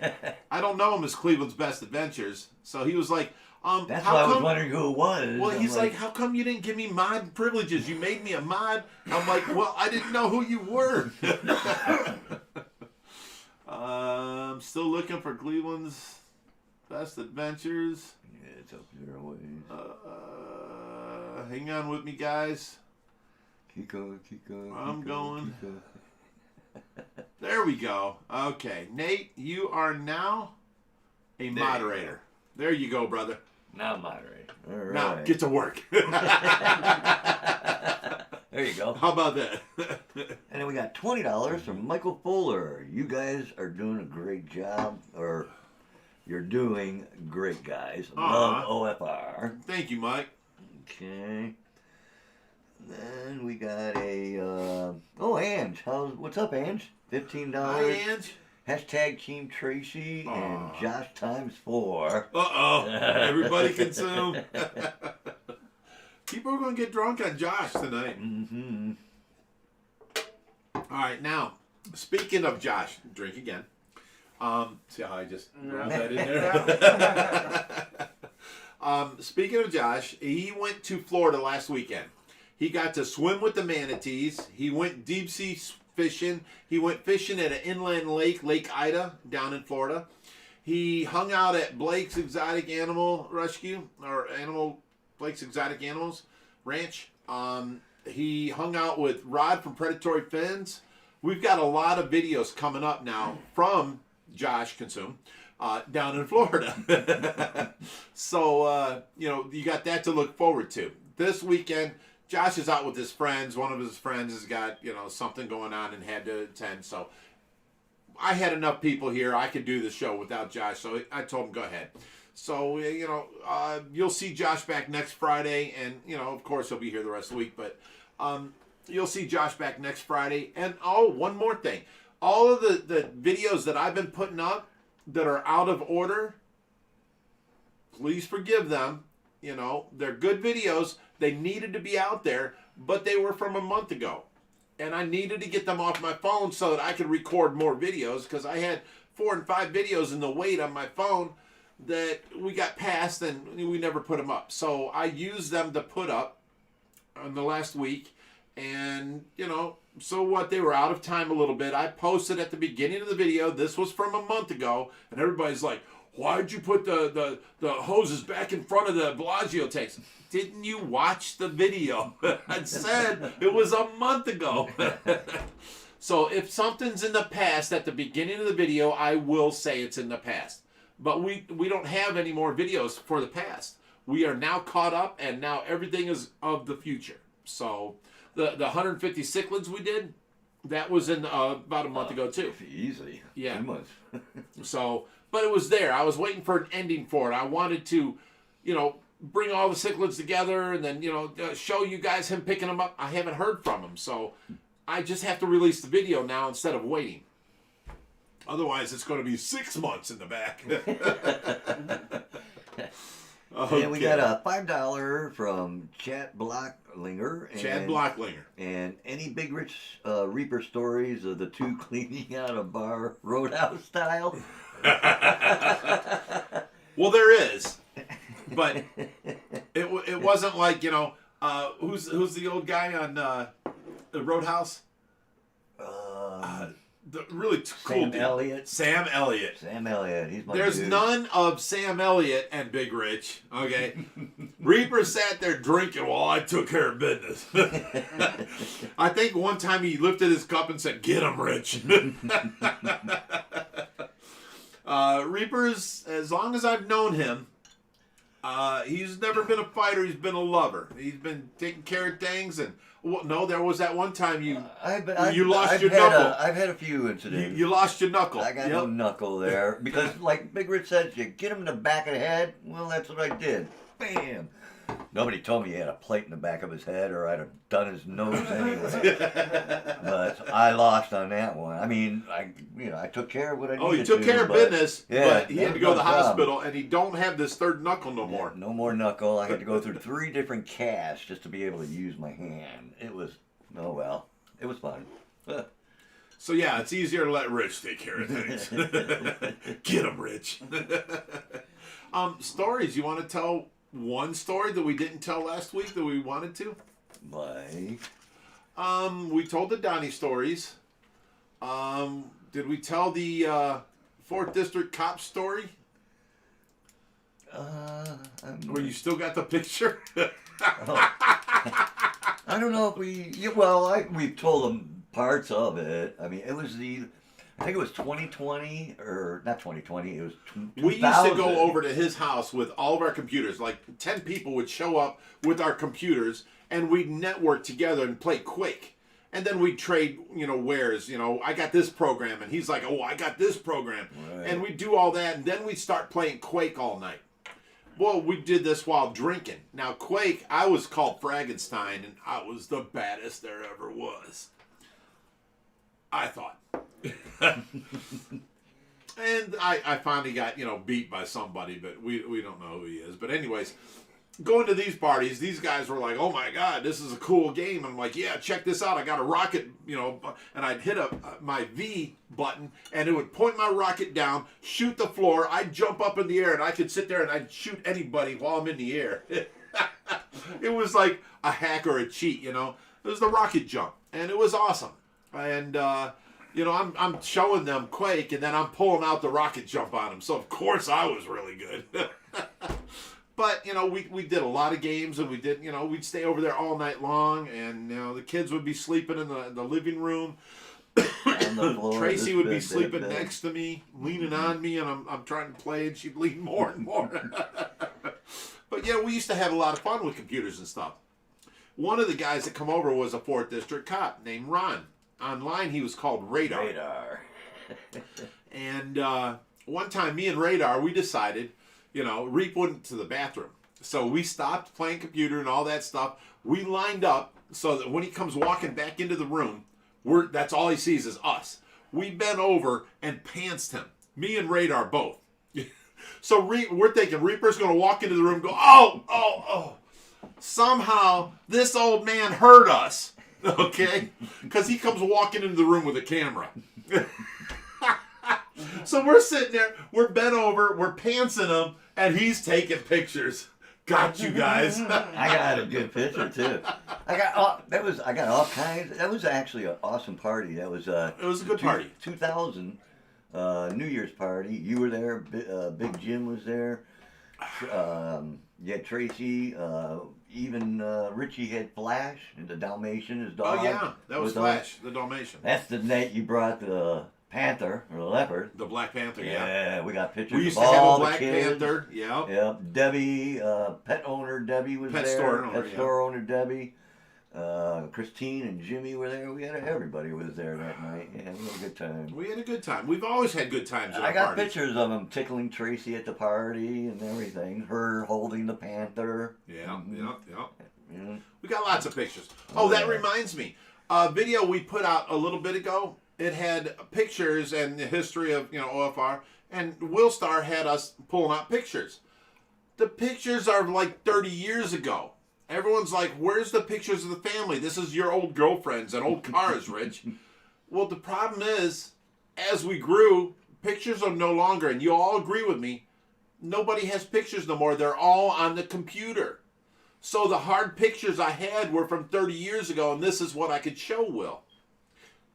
[SPEAKER 1] I don't know him as Cleveland's Best Adventures. So he was like,
[SPEAKER 2] that's why I was wondering who it was.
[SPEAKER 1] Well, he's like, how come you didn't give me mod privileges? You made me a mod. I'm like, well, I didn't know who you were. I'm still looking for Cleveland's Best Adventures.
[SPEAKER 2] Yeah, it's up there always.
[SPEAKER 1] Hang on with me, guys.
[SPEAKER 2] Kiko.
[SPEAKER 1] I'm going.
[SPEAKER 2] Kiko.
[SPEAKER 1] There we go. Okay, Nate, you are now a moderator. There you go, brother.
[SPEAKER 2] Now moderate. All right.
[SPEAKER 1] Now get to work.
[SPEAKER 2] There you go.
[SPEAKER 1] How about that?
[SPEAKER 2] And then we got $20 from Michael Fuller. You guys are doing a great job, or you're doing great, guys. Love OFR.
[SPEAKER 1] Thank you, Mike.
[SPEAKER 2] Okay. Then we got a Ange. What's up, Ange? $15.
[SPEAKER 1] Hi, Ange.
[SPEAKER 2] Hashtag Team Tracy and Josh times 4.
[SPEAKER 1] Everybody consume. People are going to get drunk on Josh tonight.
[SPEAKER 2] Mm-hmm.
[SPEAKER 1] All right, now, speaking of Josh, drink again. See how I just rolled that in there? Speaking of Josh, he went to Florida last weekend. He got to swim with the manatees. He went deep sea fishing. He went fishing at an inland lake, Lake Ida, down in Florida. He hung out at Blake's Exotic Animal Rescue, or Blake's Exotic Animals Ranch. He hung out with Rod from Predatory Fins. We've got a lot of videos coming up now from Josh Consume down in Florida. So, you got that to look forward to. This weekend, Josh is out with his friends. One of his friends has got, something going on and had to attend. So I had enough people here. I could do the show without Josh. So I told him, go ahead. So, you'll see Josh back next Friday. And, of course, he'll be here the rest of the week. But you'll see Josh back next Friday. And, one more thing. All of the videos that I've been putting up that are out of order, please forgive them. They're good videos. They needed to be out there, but they were from a month ago. And I needed to get them off my phone so that I could record more videos, because I had 4 and 5 videos in the wait on my phone that we got past and we never put them up. So I used them to put up on the last week. And, so what? They were out of time a little bit. I posted at the beginning of the video, this was from a month ago, and everybody's like, why'd you put the hoses back in front of the Bellagio tanks? Didn't you watch the video? I said it was a month ago. So if something's in the past at the beginning of the video, I will say it's in the past. But we don't have any more videos for the past. We are now caught up, and now everything is of the future. So the 150 cichlids we did, that was in about a month ago too.
[SPEAKER 2] Easily.
[SPEAKER 1] Yeah.
[SPEAKER 2] 2 months.
[SPEAKER 1] So, but it was there. I was waiting for an ending for it. I wanted to, bring all the cichlids together and then, show you guys him picking them up. I haven't heard from him, so I just have to release the video now instead of waiting. Otherwise, it's going to be 6 months in the back.
[SPEAKER 2] Okay. And we got a $5 from Chat Block Blocklinger.
[SPEAKER 1] Chad Blocklinger.
[SPEAKER 2] And any Big Rich Reaper stories of the two cleaning out a bar, Roadhouse style?
[SPEAKER 1] Well, there is, but it wasn't like, who's the old guy on the Roadhouse? The really cool dude.
[SPEAKER 2] Elliott.
[SPEAKER 1] Sam Elliott.
[SPEAKER 2] Sam Elliott. He's my
[SPEAKER 1] There's
[SPEAKER 2] dude.
[SPEAKER 1] none of Sam Elliott and Big Rich. Okay, Reaper sat there drinking while I took care of business. I think one time he lifted his cup and said, "Get him, Rich." Reaper's, as long as I've known him, he's never been a fighter. He's been a lover. He's been taking care of things. And well, no, there was that one time you lost your knuckle.
[SPEAKER 2] I've had a few incidents.
[SPEAKER 1] You lost your knuckle.
[SPEAKER 2] I got no knuckle there because, like Big Rich said, you get him in the back of the head. Well, that's what I did. Bam. Nobody told me he had a plate in the back of his head, or I'd have done his nose anyway. But I lost on that one. I mean, I took care of what I needed to.
[SPEAKER 1] Oh, you took care of business, but he had to go to the hospital, and he don't have this third knuckle no more.
[SPEAKER 2] No more knuckle. I had to go through 3 different casts just to be able to use my hand. It was, oh well, it was fun.
[SPEAKER 1] So yeah, it's easier to let Rich take care of things. Get him, Rich. Stories, you want to tell one story that we didn't tell last week that we wanted to?
[SPEAKER 2] Like?
[SPEAKER 1] We told the Donnie stories. Did we tell the 4th District cop story? Where you still got the picture?
[SPEAKER 2] I don't know if we've told them parts of it. I mean, it was I think it was 2020, or not 2020, it was 2000.
[SPEAKER 1] We used to go over to his house with all of our computers. Like 10 people would show up with our computers, and we'd network together and play Quake. And then we'd trade, wares. I got this program, and he's like, oh, I got this program. Right. And we'd do all that, and then we'd start playing Quake all night. Well, we did this while drinking. Now, Quake, I was called Frankenstein, and I was the baddest there ever was. I thought. And I finally got, beat by somebody, but we don't know who he is. But anyways, going to these parties, these guys were like, oh my God, this is a cool game. I'm like, yeah, check this out. I got a rocket, and I'd hit my V button, and it would point my rocket down, shoot the floor. I'd jump up in the air, and I could sit there and I'd shoot anybody while I'm in the air. It was like a hack or a cheat, It was the rocket jump, and it was awesome. And, I'm showing them Quake, and then I'm pulling out the rocket jump on them. So, of course, I was really good. But, we did a lot of games, and we did, we'd stay over there all night long, and, the kids would be sleeping in the living room. Tracy would be sleeping next to me, leaning on me, and I'm trying to play, and she'd lean more and more. But, we used to have a lot of fun with computers and stuff. One of the guys that come over was a 4th District cop named Ron. Online, he was called Radar. And one time, me and Radar, we decided, Reap went to the bathroom. So we stopped playing computer and all that stuff. We lined up so that when he comes walking back into the room, that's all he sees is us. We bent over and pantsed him. Me and Radar both. So we're thinking Reaper's going to walk into the room and go, oh. Somehow, this old man heard us. Okay? Because he comes walking into the room with a camera. So we're sitting there, we're bent over, we're pantsing him, and he's taking pictures. Got you guys.
[SPEAKER 2] I got a good picture too. I got all kinds. That was actually an awesome party. That was it was
[SPEAKER 1] a good party.
[SPEAKER 2] 2000 New Year's party. You were there. Big Jim was there. You had Tracy. Even Richie had Flash, and the Dalmatian, his dog.
[SPEAKER 1] Oh yeah, that was Flash, the Dalmatian.
[SPEAKER 2] That's the night you brought the panther or the leopard.
[SPEAKER 1] The Black Panther.
[SPEAKER 2] Yeah, we got pictures.
[SPEAKER 1] We used
[SPEAKER 2] of
[SPEAKER 1] to have
[SPEAKER 2] all
[SPEAKER 1] a Black
[SPEAKER 2] the kids.
[SPEAKER 1] Panther. Yeah.
[SPEAKER 2] Yeah. Debbie, pet owner Debbie was there. Pet store owner Debbie. Christine and Jimmy were there. We had everybody was there that night. Yeah, we had a good time.
[SPEAKER 1] We had a good time. We've always had good times.
[SPEAKER 2] I got pictures of them tickling Tracy at the party and everything. Her holding the panther.
[SPEAKER 1] Yeah. We got lots of pictures. Oh, that reminds me. A video we put out a little bit ago. It had pictures and the history of OFR, and Willstar had us pulling out pictures. The pictures are like 30 years ago. Everyone's like, where's the pictures of the family? This is your old girlfriends and old cars, Rich. Well, the problem is, as we grew, pictures are no longer, and you all agree with me, nobody has pictures no more. They're all on the computer. So the hard pictures I had were from 30 years ago, and this is what I could show Will.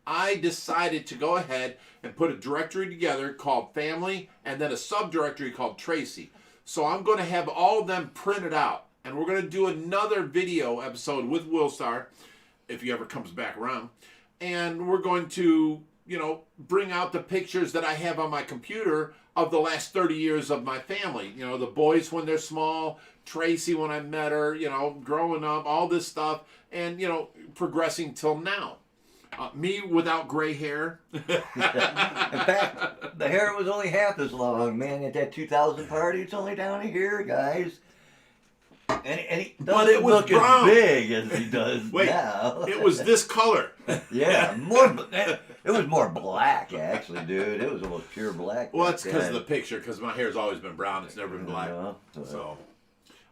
[SPEAKER 1] I decided to go ahead and put a directory together called Family, and then a subdirectory called Tracy. So I'm going to have all of them printed out, and we're going to do another video episode with Willstar, if he ever comes back around, and we're going to, bring out the pictures that I have on my computer of the last 30 years of my family. The boys when they're small, Tracy when I met her, growing up, all this stuff, and, progressing till now. Me without gray hair.
[SPEAKER 2] In fact, the hair was only half as long, man, at that 2000 party. It's only down to here, guys. And he doesn't
[SPEAKER 1] it was
[SPEAKER 2] look
[SPEAKER 1] brown.
[SPEAKER 2] as big as he does now.
[SPEAKER 1] It was this color.
[SPEAKER 2] Yeah, it was more black, actually, dude. It was almost pure black.
[SPEAKER 1] Well, that's because of the picture, because my hair's always been brown. It's never been black. So,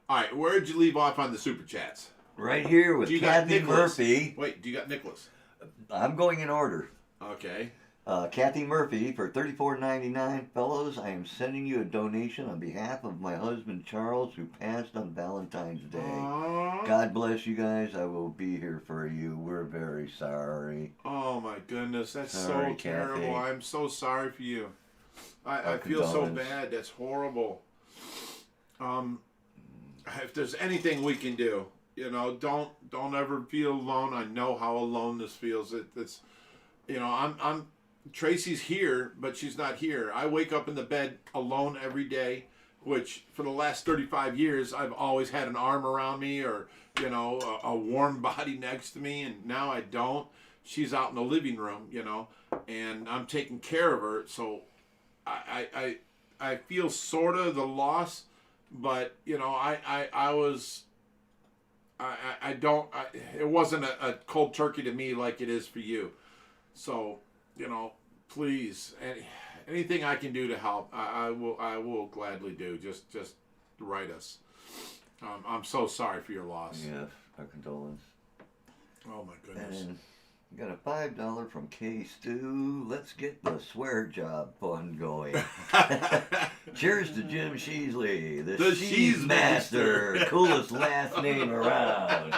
[SPEAKER 1] all right, where'd you leave off on the Super Chats?
[SPEAKER 2] Right here with Kathy Murphy.
[SPEAKER 1] Wait, do you got Nicholas?
[SPEAKER 2] I'm going in order.
[SPEAKER 1] Okay.
[SPEAKER 2] Kathy Murphy for $34.99. Fellows, I am sending you a donation on behalf of my husband Charles, who passed on Valentine's Day.
[SPEAKER 1] Aww.
[SPEAKER 2] God bless you guys. I will be here for you. We're very sorry.
[SPEAKER 1] Oh my goodness, that's
[SPEAKER 2] Sorry,
[SPEAKER 1] so terrible.
[SPEAKER 2] Kathy.
[SPEAKER 1] I'm so sorry for you. I feel so bad. That's horrible. If there's anything we can do, don't ever feel alone. I know how alone this feels. It's I'm Tracy's here, but she's not here. I wake up in the bed alone every day, which for the last 35 years, I've always had an arm around me or, a warm body next to me, and now I don't. She's out in the living room, and I'm taking care of her. So I feel sort of the loss, but, it wasn't a cold turkey to me like it is for you. So, please, anything I can do to help, I will gladly do. Just write us. I'm so sorry for your loss.
[SPEAKER 2] Yes, our condolence.
[SPEAKER 1] Oh my goodness.
[SPEAKER 2] And we got a $5 from K Stu. Let's get the swear job fun going. Cheers to Jim Sheesley, the Shees Master, coolest last name around.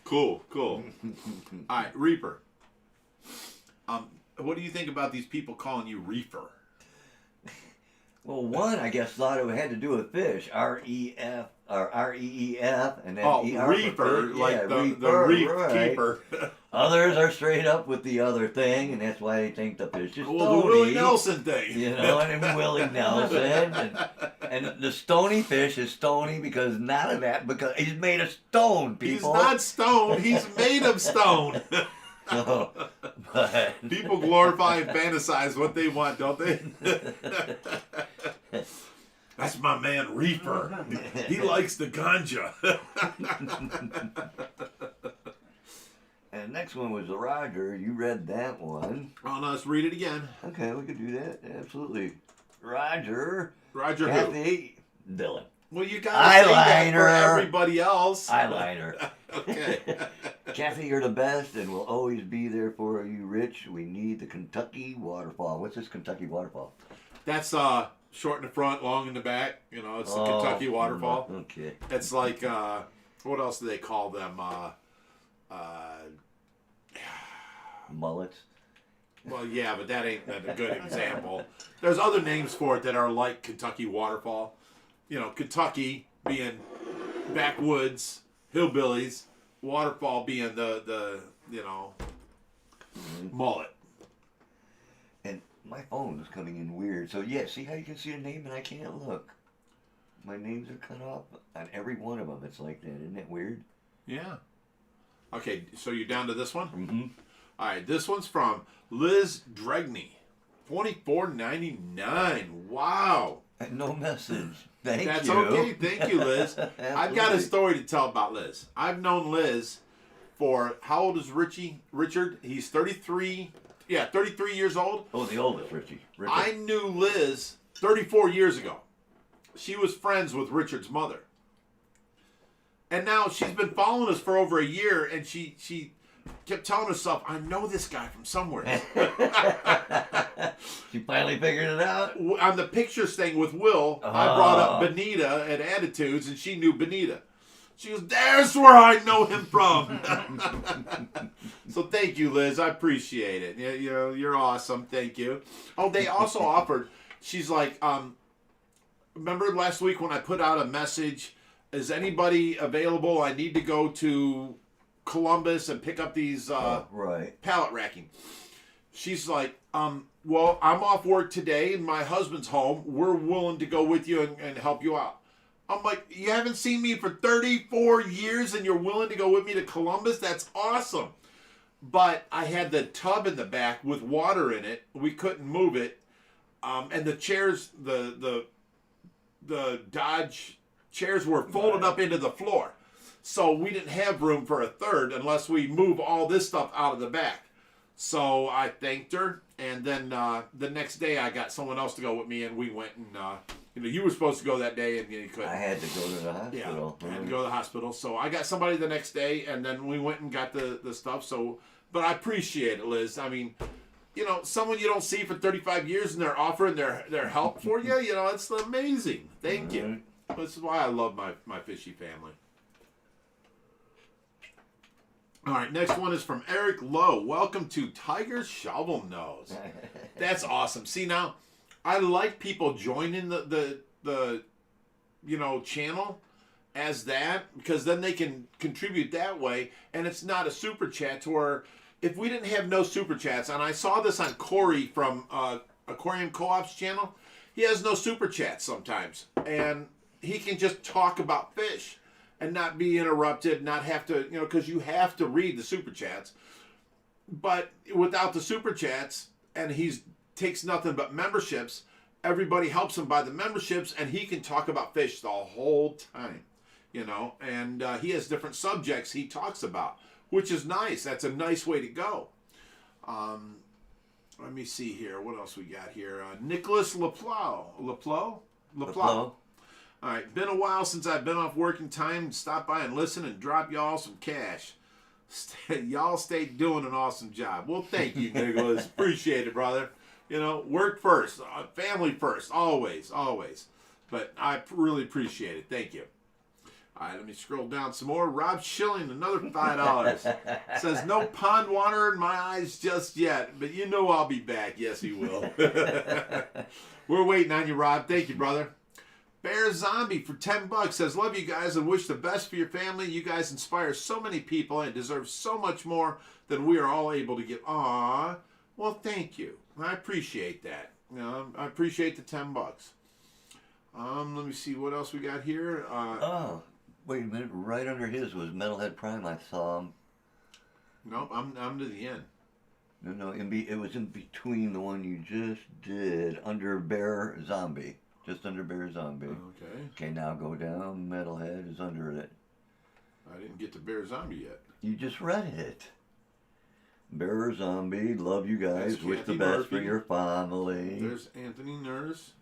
[SPEAKER 1] Cool. All right, Reaper. What do you think about these people calling you Reefer?
[SPEAKER 2] Well, one, I guess, thought it had to do with fish. R-E-F, or R-E-E-F, and then E-R.
[SPEAKER 1] Reefer, like the reef keeper.
[SPEAKER 2] Others are straight up with the other thing, and that's why they think the fish is stony.
[SPEAKER 1] Well, the Willie Nelson thing.
[SPEAKER 2] And Willie Nelson. And the stony fish is stony because not of that, because he's made of stone, people.
[SPEAKER 1] He's not stone, he's made of stone.
[SPEAKER 2] But
[SPEAKER 1] people glorify and fantasize what they want, don't they? That's my man Reaper. He likes the ganja.
[SPEAKER 2] And next one was the Roger. You read that one.
[SPEAKER 1] Oh, no, let's read it again.
[SPEAKER 2] Okay, we could do that. Absolutely. Roger.
[SPEAKER 1] Roger
[SPEAKER 2] Kathy.
[SPEAKER 1] who?
[SPEAKER 2] Dylan.
[SPEAKER 1] Well, you gotta say that for everybody else.
[SPEAKER 2] Eyeliner.
[SPEAKER 1] Okay.
[SPEAKER 2] Kathy, you're the best, and we'll always be there for you, Rich. We need the Kentucky waterfall. What's this Kentucky waterfall?
[SPEAKER 1] That's short in the front, long in the back. It's the Kentucky waterfall.
[SPEAKER 2] Okay.
[SPEAKER 1] It's like, what else do they call them?
[SPEAKER 2] Mullets.
[SPEAKER 1] Well, yeah, but that ain't a good example. There's other names for it that are like Kentucky waterfall. Kentucky being backwoods, hillbillies, waterfall being the mullet.
[SPEAKER 2] And my phone is coming in weird. So, yeah, see how you can see a name and I can't look? My names are cut off on every one of them. It's like that. Isn't that weird?
[SPEAKER 1] Yeah. Okay, so you're down to this one?
[SPEAKER 2] Mm-hmm.
[SPEAKER 1] All right, this one's from Liz Dregney. $24.99. Wow.
[SPEAKER 2] And no message. Thank
[SPEAKER 1] That's
[SPEAKER 2] you.
[SPEAKER 1] okay. Thank you, Liz. I've got a story to tell about Liz. I've known Liz for, how old is Richard? He's 33. Yeah, 33 years old.
[SPEAKER 2] Oh, the oldest, Richie.
[SPEAKER 1] I knew Liz 34 years ago. she was friends with Richard's mother. And now she's been following us for over a year, and she kept telling herself, I know this guy from somewhere.
[SPEAKER 2] She finally figured it out?
[SPEAKER 1] On the pictures thing with Will, I brought up Benita at Attitudes, and she knew Benita. She goes, there's where I know him from. So thank you, Liz. I appreciate it. You're awesome. Thank you. Oh, they also offered, she's like, remember last week when I put out a message, is anybody available? I need to go to Columbus and pick up these pallet racking. She's like, well, I'm off work today and my husband's home. We're willing to go with you and help you out. I'm like, you haven't seen me for 34 years and you're willing to go with me to Columbus? That's awesome. But I had the tub in the back with water in it. We couldn't move it. And the chairs, the Dodge chairs were folded up into the floor. So we didn't have room for a third unless we move all this stuff out of the back. So I thanked her. And then the next day I got someone else to go with me and we went and, you were supposed to go that day and you couldn't.
[SPEAKER 2] I had to go to the hospital.
[SPEAKER 1] Yeah, I had to go to the hospital. So I got somebody the next day and then we went and got the stuff. So, but I appreciate it, Liz. I mean, someone you don't see for 35 years and they're offering their help for you, it's amazing. Thank you. This is why I love my Fishy family. All right, next one is from Eric Lowe. Welcome to Tiger Shovel Nose. That's awesome. See, now, I like people joining the channel as that, because then they can contribute that way, and it's not a super chat to where if we didn't have no super chats, and I saw this on Corey from Aquarium Co-op's channel, he has no super chats sometimes, and he can just talk about fish and not be interrupted, not have to, because you have to read the super chats. But without the super chats, and he takes nothing but memberships, everybody helps him buy the memberships, and he can talk about fish the whole time, and he has different subjects he talks about, which is nice. That's a nice way to go. Let me see here. What else we got here? Nicholas LaPlow. All right, been a while since I've been off working time. Stop by and listen and drop y'all some cash. Y'all stay doing an awesome job. Well, thank you, Nicholas. Appreciate it, brother. Work first, family first, always. But I really appreciate it. Thank you. All right, let me scroll down some more. Rob Schilling, another $5. Says, no pond water in my eyes just yet, but I'll be back. Yes, he will. We're waiting on you, Rob. Thank you, brother. Bear Zombie for $10 says, love you guys and wish the best for your family. You guys inspire so many people and deserve so much more than we are all able to give. Aw, well, thank you. I appreciate that. I appreciate the $10. Let me see what else we got here.
[SPEAKER 2] Wait a minute. Right under his was Metalhead Prime. I saw him.
[SPEAKER 1] Nope, I'm to the end.
[SPEAKER 2] No, it was in between the one you just did, under Bear Zombie. Just under Bear Zombie.
[SPEAKER 1] Okay.
[SPEAKER 2] Okay, now go down. Metalhead is under it.
[SPEAKER 1] I didn't get to Bear Zombie yet.
[SPEAKER 2] You just read it. Bear Zombie, love you guys.
[SPEAKER 1] That's
[SPEAKER 2] Wish
[SPEAKER 1] Kathy
[SPEAKER 2] the best
[SPEAKER 1] Murphy.
[SPEAKER 2] for your family.
[SPEAKER 1] There's Anthony Nurse.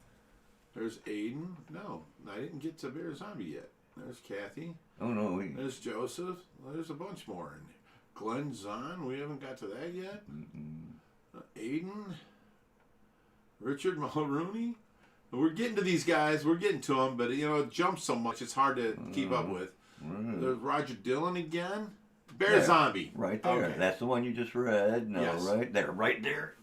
[SPEAKER 1] There's Aiden. No, I didn't get to Bear Zombie yet. There's Kathy.
[SPEAKER 2] Oh, no.
[SPEAKER 1] There's Joseph. There's a bunch more in there. Glenn Zahn. We haven't got to that yet. Aiden. Richard Mulrooney. We're getting to these guys. We're getting to them, but it jumps so much it's hard to keep up with. There's Roger Dillon again. Bear Zombie.
[SPEAKER 2] Right there. Okay. That's the one you just read. No,
[SPEAKER 1] yes.
[SPEAKER 2] Right there.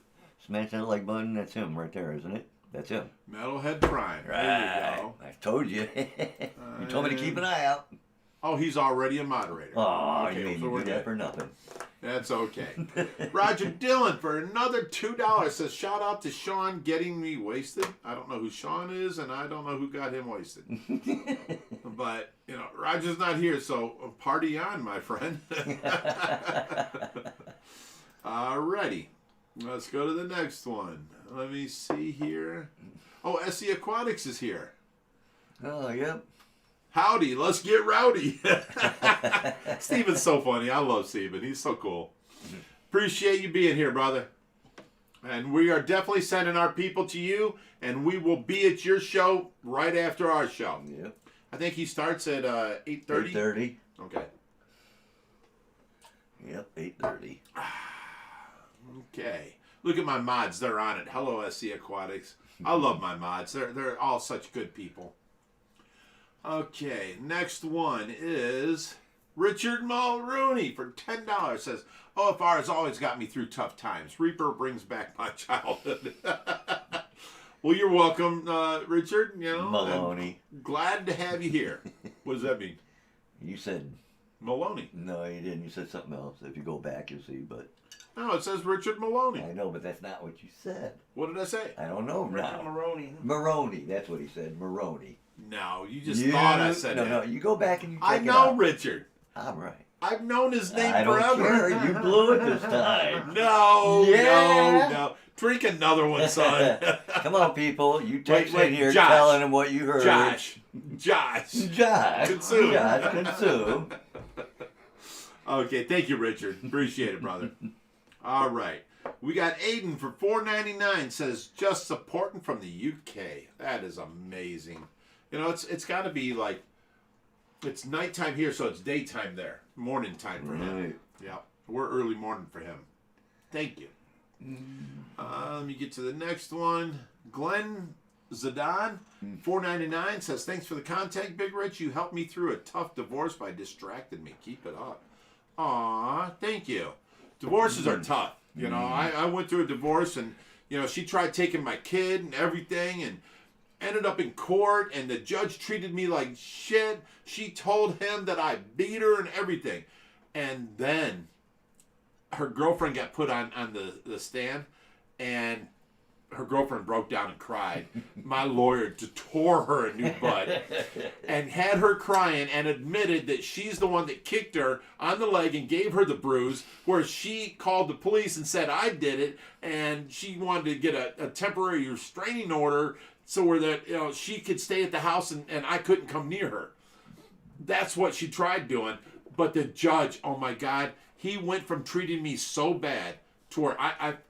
[SPEAKER 2] Smash that like button. That's him right there, isn't it? That's him.
[SPEAKER 1] Metalhead Prime.
[SPEAKER 2] Right. There you go. I told you. You told me to keep an eye out.
[SPEAKER 1] Oh, he's already a moderator.
[SPEAKER 2] Oh, okay, you made me do that for nothing.
[SPEAKER 1] That's okay. Roger Dillon for another $2 says, shout out to Sean getting me wasted. I don't know who Sean is, and I don't know who got him wasted. But, Roger's not here, so party on, my friend. Alrighty. Let's go to the next one. Let me see here. Oh, SE Aquatics is here.
[SPEAKER 2] Oh, yep.
[SPEAKER 1] Howdy, let's get rowdy. Steven's so funny. I love Steven. He's so cool. Appreciate you being here, brother. And we are definitely sending our people to you, and we will be at your show right after our show.
[SPEAKER 2] Yep.
[SPEAKER 1] I think he starts at 8:30.
[SPEAKER 2] 8:30.
[SPEAKER 1] Okay.
[SPEAKER 2] Yep, 8:30.
[SPEAKER 1] Okay. Look at my mods. They're on it. Hello, SC Aquatics. I love my mods. They're all such good people. Okay. Next one is Richard Mulrooney for $10. Says, OFR has always got me through tough times. Reaper brings back my childhood. Well, you're welcome, Richard. You know,
[SPEAKER 2] Maloney.
[SPEAKER 1] Glad to have you here. What does that mean?
[SPEAKER 2] You said...
[SPEAKER 1] Maloney.
[SPEAKER 2] No, you didn't. You said something else. If you go back, you'll see, but...
[SPEAKER 1] No, it says Richard Maloney.
[SPEAKER 2] I know, but that's not what you said.
[SPEAKER 1] What did I say?
[SPEAKER 2] I don't know
[SPEAKER 3] Richard
[SPEAKER 2] now.
[SPEAKER 3] Maroney.
[SPEAKER 2] Maroney. That's what he said. Maroney.
[SPEAKER 1] No, you just thought I said that.
[SPEAKER 2] No, you go back and you check
[SPEAKER 1] I
[SPEAKER 2] it
[SPEAKER 1] know
[SPEAKER 2] out.
[SPEAKER 1] Richard.
[SPEAKER 2] I'm right.
[SPEAKER 1] I've known his name
[SPEAKER 2] I don't
[SPEAKER 1] forever.
[SPEAKER 2] care. You blew it this time.
[SPEAKER 1] No,
[SPEAKER 2] Yeah.
[SPEAKER 1] no. Drink another one, son.
[SPEAKER 2] Come on, people. You text
[SPEAKER 1] Wait,
[SPEAKER 2] in here
[SPEAKER 1] Josh.
[SPEAKER 2] telling them what you heard.
[SPEAKER 1] Josh.
[SPEAKER 2] Consume.
[SPEAKER 1] Consume.
[SPEAKER 2] Consume.
[SPEAKER 1] Okay, thank you, Richard. Appreciate it, brother. All right. We got Aiden for $4.99. Says, just supporting from the UK. That is amazing. You know, it's got to be like, it's nighttime here, so it's daytime there. Morning time for him.
[SPEAKER 2] Right.
[SPEAKER 1] Yeah, we're early morning for him. Thank you. Let me get to the next one. Glenn Zidane, $4.99, says, thanks for the contact, Big Rich. You helped me through a tough divorce by distracting me. Keep it up. Aw, thank you. Divorces are tough. You know, I went through a divorce, and, you know, she tried taking my kid and everything, and ended up in court, and the judge treated me like shit. She told him that I beat her and everything. And then her girlfriend got put on the stand, and her girlfriend broke down and cried. My lawyer tore her a new butt and had her crying and admitted that she's the one that kicked her on the leg and gave her the bruise, where she called the police and said I did it, and she wanted to get a temporary restraining order so where that, you know, she could stay at the house and I couldn't come near her. That's what she tried doing. But the judge, oh my God, he went from treating me so bad to where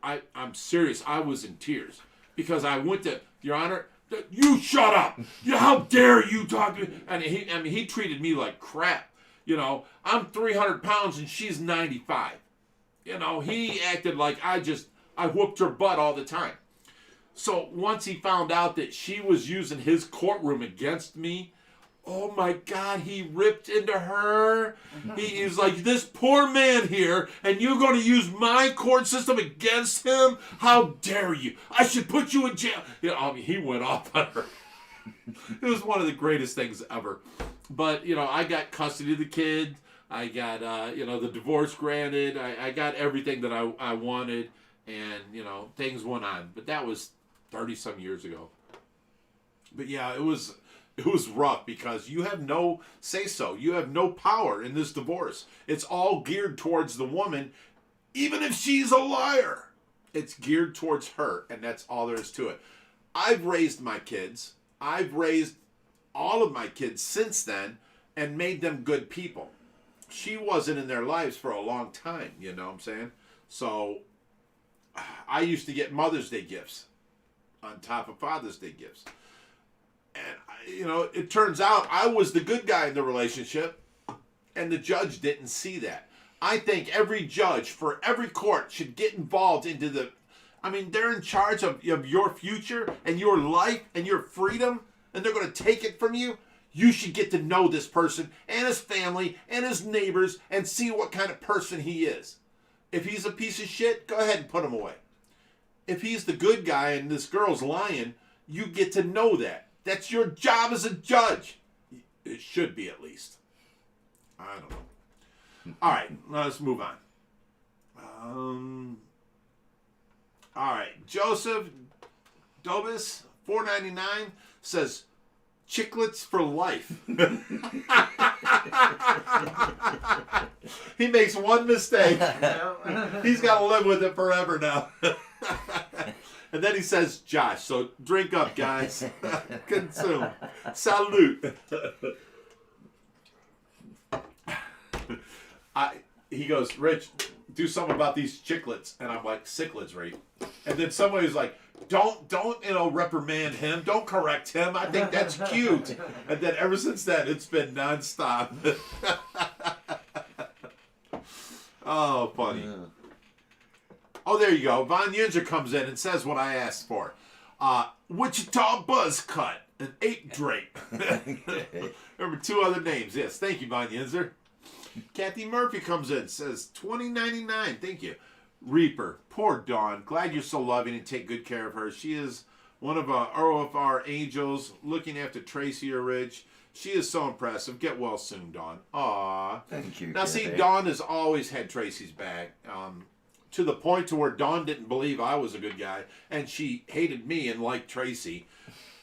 [SPEAKER 1] I'm serious. I was in tears because I went to, Your Honor, you shut up. How dare you talk to me? And he treated me like crap. You know, I'm 300 pounds and she's 95. You know, he acted like I whooped her butt all the time. So once he found out that she was using his courtroom against me, oh my God, he ripped into her. He was like, this poor man here, and you're going to use my court system against him? How dare you? I should put you in jail. You know, I mean, he went off on her. It was one of the greatest things ever. But, you know, I got custody of the kid. I got, you know, the divorce granted. I got everything that I wanted, and, you know, things went on. But that was 30-some years ago. But, yeah, it was rough because you have no say-so. You have no power in this divorce. It's all geared towards the woman, even if she's a liar. It's geared towards her, and that's all there is to it. I've raised my kids. I've raised all of my kids since then and made them good people. She wasn't in their lives for a long time, you know what I'm saying? So I used to get Mother's Day gifts on top of Father's Day gifts. And, you know, it turns out I was the good guy in the relationship, and the judge didn't see that. I think every judge for every court should get involved into the... I mean, they're in charge of your future and your life and your freedom, and they're going to take it from you. You should get to know this person and his family and his neighbors and see what kind of person he is. If he's a piece of shit, go ahead and put him away. If he's the good guy and this girl's lying, you get to know that. That's your job as a judge. It should be, at least. I don't know. All right, let's move on. All right, Joseph Dobis, $4.99, says, chiclets for life. He makes one mistake. He's got to live with it forever now. And then he says, Josh. So drink up, guys. Consume. Salute. He goes, Rich, do something about these chiclets. And I'm like, cichlets, right? And then somebody was like, don't, reprimand him. Don't correct him. I think that's cute. And then ever since then, it's been nonstop. Oh, funny. Oh, there you go. Von Yinzer comes in and says what I asked for. Wichita Buzz Cut, an ape drape. Remember 2 other names. Yes, thank you, Von Yinzer. Kathy Murphy comes in, says $20.99. Thank you. Reaper, poor Dawn. Glad you're so loving and take good care of her. She is one of our OFR angels looking after Tracy or Rich. She is so impressive. Get well soon, Dawn. Aw.
[SPEAKER 2] Thank you.
[SPEAKER 1] Now, see, Dawn has always had Tracy's back. To the point to where Dawn didn't believe I was a good guy, and she hated me and liked Tracy.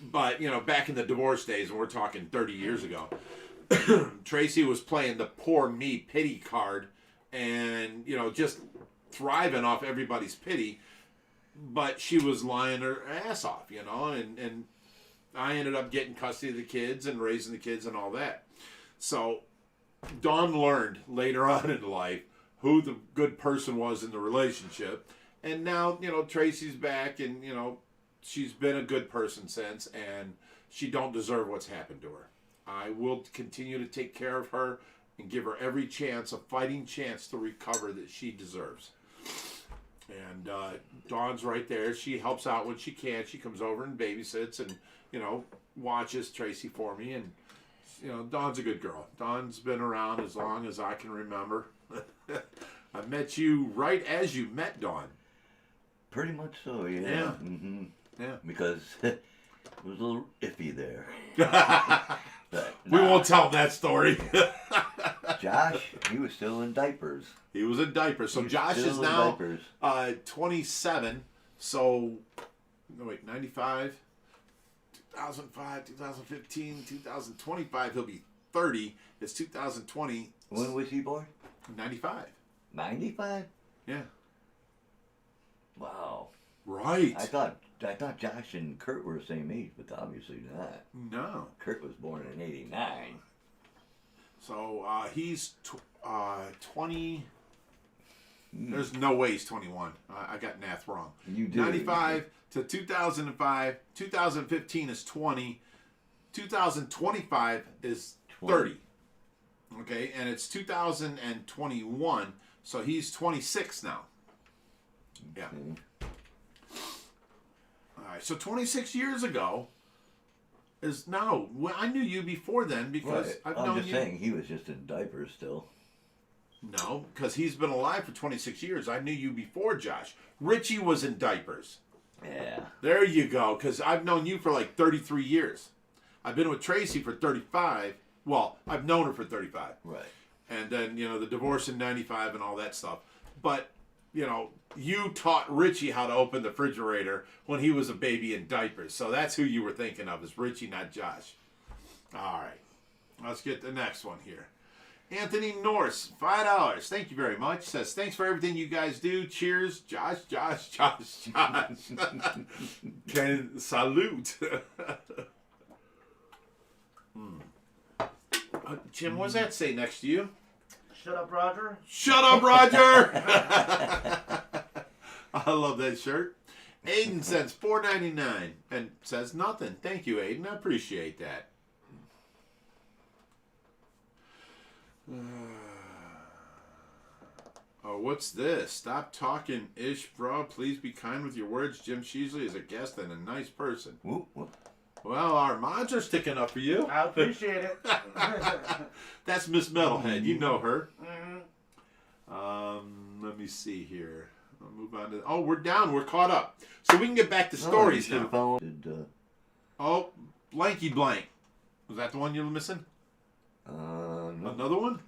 [SPEAKER 1] But, back in the divorce days, and we're talking 30 years ago, Tracy was playing the poor me pity card and, just thriving off everybody's pity. But she was lying her ass off, and I ended up getting custody of the kids and raising the kids and all that. So Dawn learned later on in life who the good person was in the relationship. And now, Tracy's back and, she's been a good person since, and she don't deserve what's happened to her. I will continue to take care of her and give her every chance, a fighting chance to recover that she deserves. And Dawn's right there. She helps out when she can. She comes over and babysits and, watches Tracy for me. And, Dawn's a good girl. Dawn's been around as long as I can remember. I met you right as you met Dawn.
[SPEAKER 2] Pretty much so, yeah.
[SPEAKER 1] Yeah.
[SPEAKER 2] Mm-hmm.
[SPEAKER 1] Yeah.
[SPEAKER 2] Because it was a little iffy there. But,
[SPEAKER 1] We won't tell that story.
[SPEAKER 2] Josh, he was still in diapers.
[SPEAKER 1] He was in diapers. So Josh is now 27. So, 95, 2005, 2015, 2025. He'll be 30. It's 2020.
[SPEAKER 2] When was he born?
[SPEAKER 1] 95.
[SPEAKER 2] 95?
[SPEAKER 1] Yeah.
[SPEAKER 2] Wow.
[SPEAKER 1] Right.
[SPEAKER 2] I thought Josh and Kurt were the same age, but obviously not.
[SPEAKER 1] No.
[SPEAKER 2] Kurt was born in 89.
[SPEAKER 1] So he's 20. There's no way he's 21. I got math wrong.
[SPEAKER 2] You did.
[SPEAKER 1] 95 to 2005. 2015 is 20. 2025 is 30. Okay, and it's 2021, so he's 26 now. Yeah. All right, so 26 years ago is now. Well, I knew you before then because
[SPEAKER 2] Right.
[SPEAKER 1] I've known
[SPEAKER 2] I'm just
[SPEAKER 1] you.
[SPEAKER 2] saying he was just in diapers still.
[SPEAKER 1] No, because he's been alive for 26 years. I knew you before, Josh. Richie was in diapers.
[SPEAKER 2] Yeah.
[SPEAKER 1] There you go, because I've known you for like 33 years. I've been with Tracy for 35. Well, I've known her for 35.
[SPEAKER 2] Right.
[SPEAKER 1] And then, the divorce in 95 and all that stuff. But, you taught Richie how to open the refrigerator when he was a baby in diapers. So that's who you were thinking of, is Richie, not Josh. All right. Let's get the next one here. Anthony Norse, $5. Thank you very much. Says, thanks for everything you guys do. Cheers. Josh. Can salute. Jim, what does that say next to you?
[SPEAKER 3] Shut up, Roger.
[SPEAKER 1] Shut up, Roger! I love that shirt. Aiden sends $4.99 and says nothing. Thank you, Aiden. I appreciate that. Oh, what's this? Stop talking ish, bro. Please be kind with your words. Jim Sheesley is a guest and a nice person.
[SPEAKER 2] Whoop, whoop.
[SPEAKER 1] Well, our mods are sticking up for you.
[SPEAKER 3] I appreciate it.
[SPEAKER 1] That's Miss Metalhead. You know her.
[SPEAKER 3] Mm-hmm.
[SPEAKER 1] Let me see here. I'll move on to. Oh, we're down. We're caught up. So we can get back to stories now. Oh, Blanky Blank. Was that the one you were missing?
[SPEAKER 2] No.
[SPEAKER 1] Another one?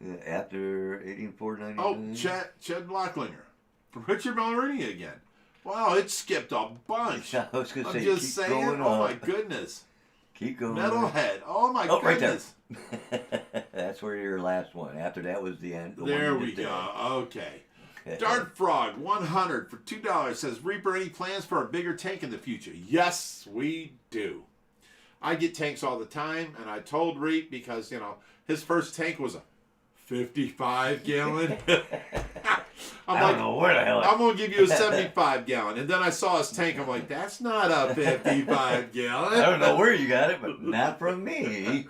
[SPEAKER 2] Yeah, after 18,499.
[SPEAKER 1] Oh, Ched Blocklinger. Richard Ballerini again. Wow, it skipped a bunch.
[SPEAKER 2] I was gonna
[SPEAKER 1] I'm
[SPEAKER 2] say,
[SPEAKER 1] just
[SPEAKER 2] keep
[SPEAKER 1] saying.
[SPEAKER 2] going
[SPEAKER 1] Oh
[SPEAKER 2] on.
[SPEAKER 1] my goodness.
[SPEAKER 2] Keep going.
[SPEAKER 1] Metalhead. Oh my goodness.
[SPEAKER 2] Right there. That's where your last one. After that was the end.
[SPEAKER 1] There we go. Okay. Dart Frog 100 for $2 says, Reaper, any plans for a bigger tank in the future? Yes, we do. I get tanks all the time, and I told Reap because, his first tank was a 55 gallon. I'm
[SPEAKER 2] I
[SPEAKER 1] like,
[SPEAKER 2] don't know where the hell.
[SPEAKER 1] I'm gonna give you a 75 gallon, and then I saw his tank. I'm like, that's not a 55 gallon.
[SPEAKER 2] I don't know where you got it, but not from me.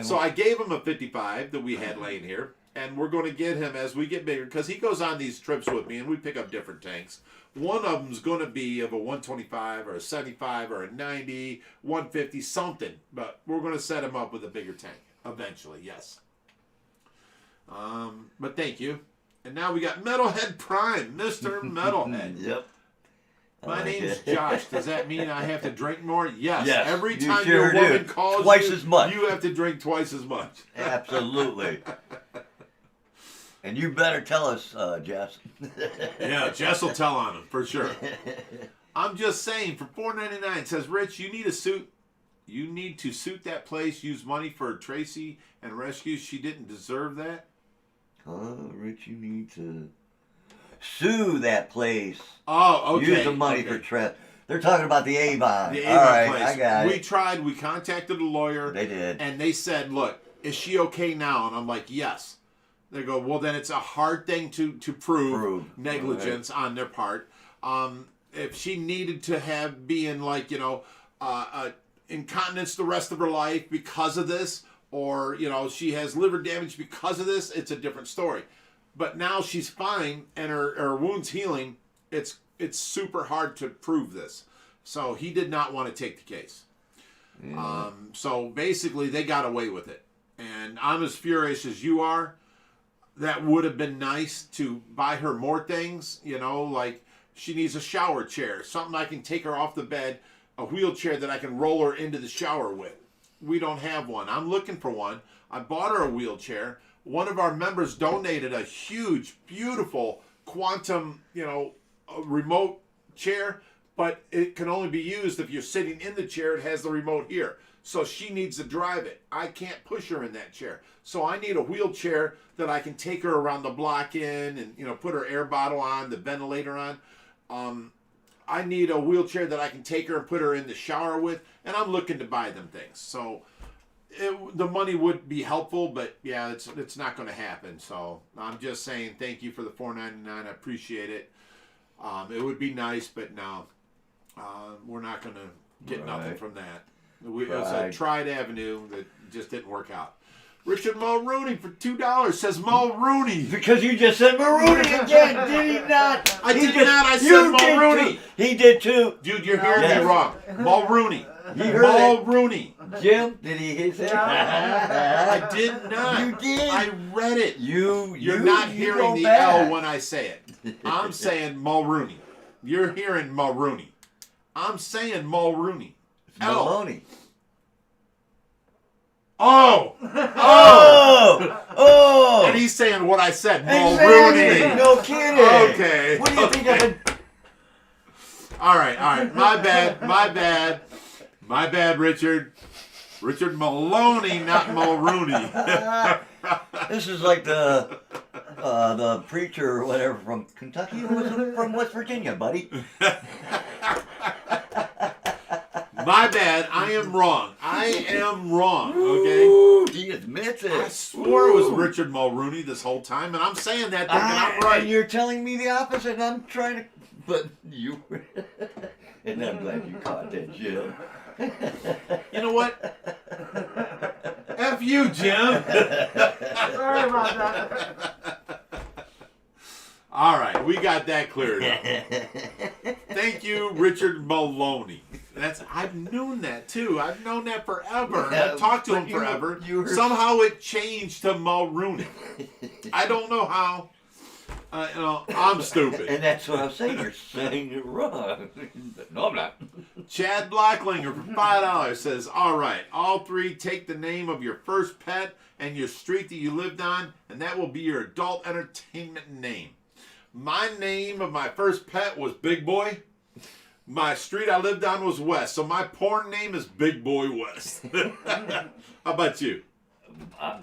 [SPEAKER 1] So I gave him a 55 that we had laying here, and we're going to get him as we get bigger because he goes on these trips with me, and we pick up different tanks. One of them's going to be of a 125 or a 75 or a 90, 150, something. But we're going to set him up with a bigger tank eventually, yes. But thank you. And now we got Metalhead Prime, Mr. Metalhead.
[SPEAKER 2] Yep.
[SPEAKER 1] My name's Josh. Does that mean I have to drink more? Yes.
[SPEAKER 2] Yes,
[SPEAKER 1] Every
[SPEAKER 2] you
[SPEAKER 1] time
[SPEAKER 2] sure
[SPEAKER 1] your woman
[SPEAKER 2] do.
[SPEAKER 1] calls
[SPEAKER 2] Twice
[SPEAKER 1] you,
[SPEAKER 2] as much.
[SPEAKER 1] you have to drink twice as much.
[SPEAKER 2] Absolutely. And you better tell us, Jess.
[SPEAKER 1] Yeah, Jess will tell on him for sure. I'm just saying, for $4.99, it says, Rich, you need a suit. You need to suit that place. Use money for Tracy and rescue. She didn't deserve that.
[SPEAKER 2] Rich, you need to sue that place.
[SPEAKER 1] Oh, okay.
[SPEAKER 2] Use the money for Trev. They're talking about the Avon.
[SPEAKER 1] The
[SPEAKER 2] All
[SPEAKER 1] Avon
[SPEAKER 2] right,
[SPEAKER 1] place.
[SPEAKER 2] I got
[SPEAKER 1] We
[SPEAKER 2] it.
[SPEAKER 1] tried. We contacted a lawyer.
[SPEAKER 2] They did.
[SPEAKER 1] And they said, look, is she okay now? And I'm like, yes. They go, well, then it's a hard thing to prove negligence on their part. If she needed to be in, like, incontinence the rest of her life because of this, or, she has liver damage because of this, it's a different story. But now she's fine and her wound's healing. It's super hard to prove this. So he did not want to take the case. Yeah. So basically they got away with it. And I'm as furious as you are. That would have been nice to buy her more things, like she needs a shower chair, something I can take her off the bed, a wheelchair that I can roll her into the shower with. We don't have one. I'm looking for one. I bought her a wheelchair. One of our members donated a huge, beautiful quantum, remote chair, but it can only be used if you're sitting in the chair. It has the remote here. So she needs to drive it. I can't push her in that chair. So I need a wheelchair that I can take her around the block in and, put her air bottle on, the ventilator on. I need a wheelchair that I can take her and put her in the shower with, and I'm looking to buy them things. So the money would be helpful, but yeah, it's not going to happen. So I'm just saying thank you for the $4.99. I appreciate it. It would be nice, but no, we're not going to get nothing from that. It was a tried avenue that just didn't work out. Richard Mulrooney for $2 says Mulrooney.
[SPEAKER 2] Because you just said Mulrooney again, did he not?
[SPEAKER 1] I did not. I said Mulrooney.
[SPEAKER 2] He did too.
[SPEAKER 1] Dude, you're hearing me wrong. Mulrooney.
[SPEAKER 2] You heard
[SPEAKER 1] Mulrooney.
[SPEAKER 2] Jim, did he say?
[SPEAKER 1] I did not.
[SPEAKER 2] You did.
[SPEAKER 1] I read it. You're not hearing the
[SPEAKER 2] back.
[SPEAKER 1] L when I say it. I'm saying Mulrooney. You're hearing Mulrooney. I'm saying Mulrooney.
[SPEAKER 2] Maloney.
[SPEAKER 1] Oh! And he's saying what I said, Mulrooney.
[SPEAKER 2] No kidding.
[SPEAKER 1] Okay.
[SPEAKER 2] What do you think of it?
[SPEAKER 1] All right. My bad, Richard. Richard Maloney, not Mulrooney.
[SPEAKER 2] This is like the preacher or whatever from Kentucky who was from West Virginia, buddy.
[SPEAKER 1] My bad. I am wrong. Okay?
[SPEAKER 2] Ooh, he admits it.
[SPEAKER 1] I swore it was Richard Mulrooney this whole time, and I'm saying that thinking I'm right.
[SPEAKER 2] And you're telling me the opposite, and I'm trying to... But you... And I'm glad you caught that, Jim.
[SPEAKER 1] You know what? F you, Jim.
[SPEAKER 3] Sorry about that.
[SPEAKER 1] All right, we got that cleared up. Thank you, Richard Maloney. I've known that too. I've known that forever. I've talked to him forever. Somehow it changed to Mulrooney. I don't know how. I'm stupid.
[SPEAKER 2] And that's what I'm saying. You're saying it wrong. No, I'm not.
[SPEAKER 1] Chad Blacklinger for $5 says, all right, all three take the name of your first pet and your street that you lived on, and that will be your adult entertainment name. My name of my first pet was Big Boy. My street I lived on was West, so my porn name is Big Boy West. How about you?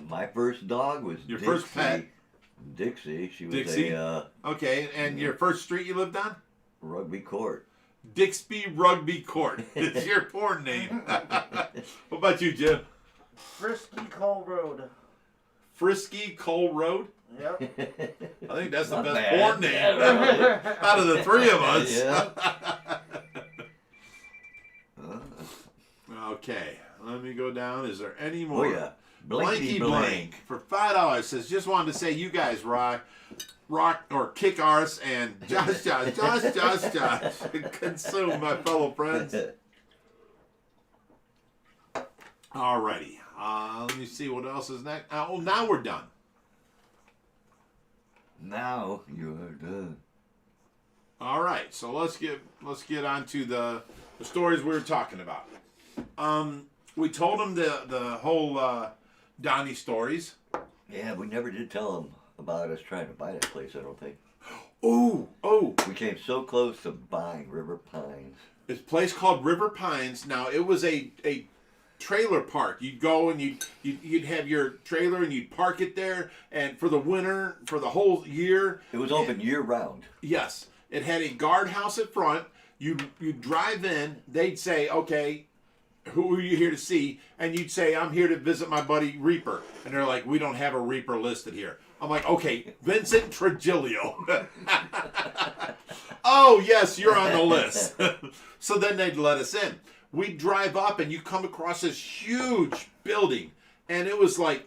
[SPEAKER 2] My first dog was
[SPEAKER 1] your
[SPEAKER 2] Dixie.
[SPEAKER 1] First pet?
[SPEAKER 2] Dixie. She was
[SPEAKER 1] Dixie? Okay, and your first street you lived on?
[SPEAKER 2] Rugby Court.
[SPEAKER 1] Dixby Rugby Court. It's your porn name. What about you, Jim?
[SPEAKER 3] Frisky Cole Road.
[SPEAKER 1] Frisky Cole Road?
[SPEAKER 3] Yep.
[SPEAKER 1] I think that's the
[SPEAKER 2] Not
[SPEAKER 1] best
[SPEAKER 2] bad.
[SPEAKER 1] porn name
[SPEAKER 2] Yeah,
[SPEAKER 1] out of the three of us.
[SPEAKER 2] Yeah.
[SPEAKER 1] Okay, let me go down. Is there any
[SPEAKER 2] Oh
[SPEAKER 1] more?
[SPEAKER 2] yeah.
[SPEAKER 1] Blanky Blank for $5 says, just wanted to say you guys rock or kick arse and Josh, consume my fellow friends. Alrighty, let me see what else is next. Oh, now we're done.
[SPEAKER 2] Now you are done.
[SPEAKER 1] All right, so let's get on to the stories we were talking about. We told them the whole Donnie stories.
[SPEAKER 2] Yeah, we never did tell them about us trying to buy that place, I don't think.
[SPEAKER 1] Oh,
[SPEAKER 2] We came so close to buying River Pines.
[SPEAKER 1] it's a place called River Pines. Now it was a trailer park. You'd go and you'd have your trailer and you'd park it there, and for the winter, for the whole year.
[SPEAKER 2] It was open year round.
[SPEAKER 1] Yes, it had a guardhouse at front. You drive in. They'd say, okay, who are you here to see? And you'd say, I'm here to visit my buddy Reaper. And they're like, we don't have a Reaper listed here. I'm like, okay, Vincent Trujillo. Oh, yes, you're on the list. So then they'd let us in. We'd drive up and you come across this huge building. And it was like,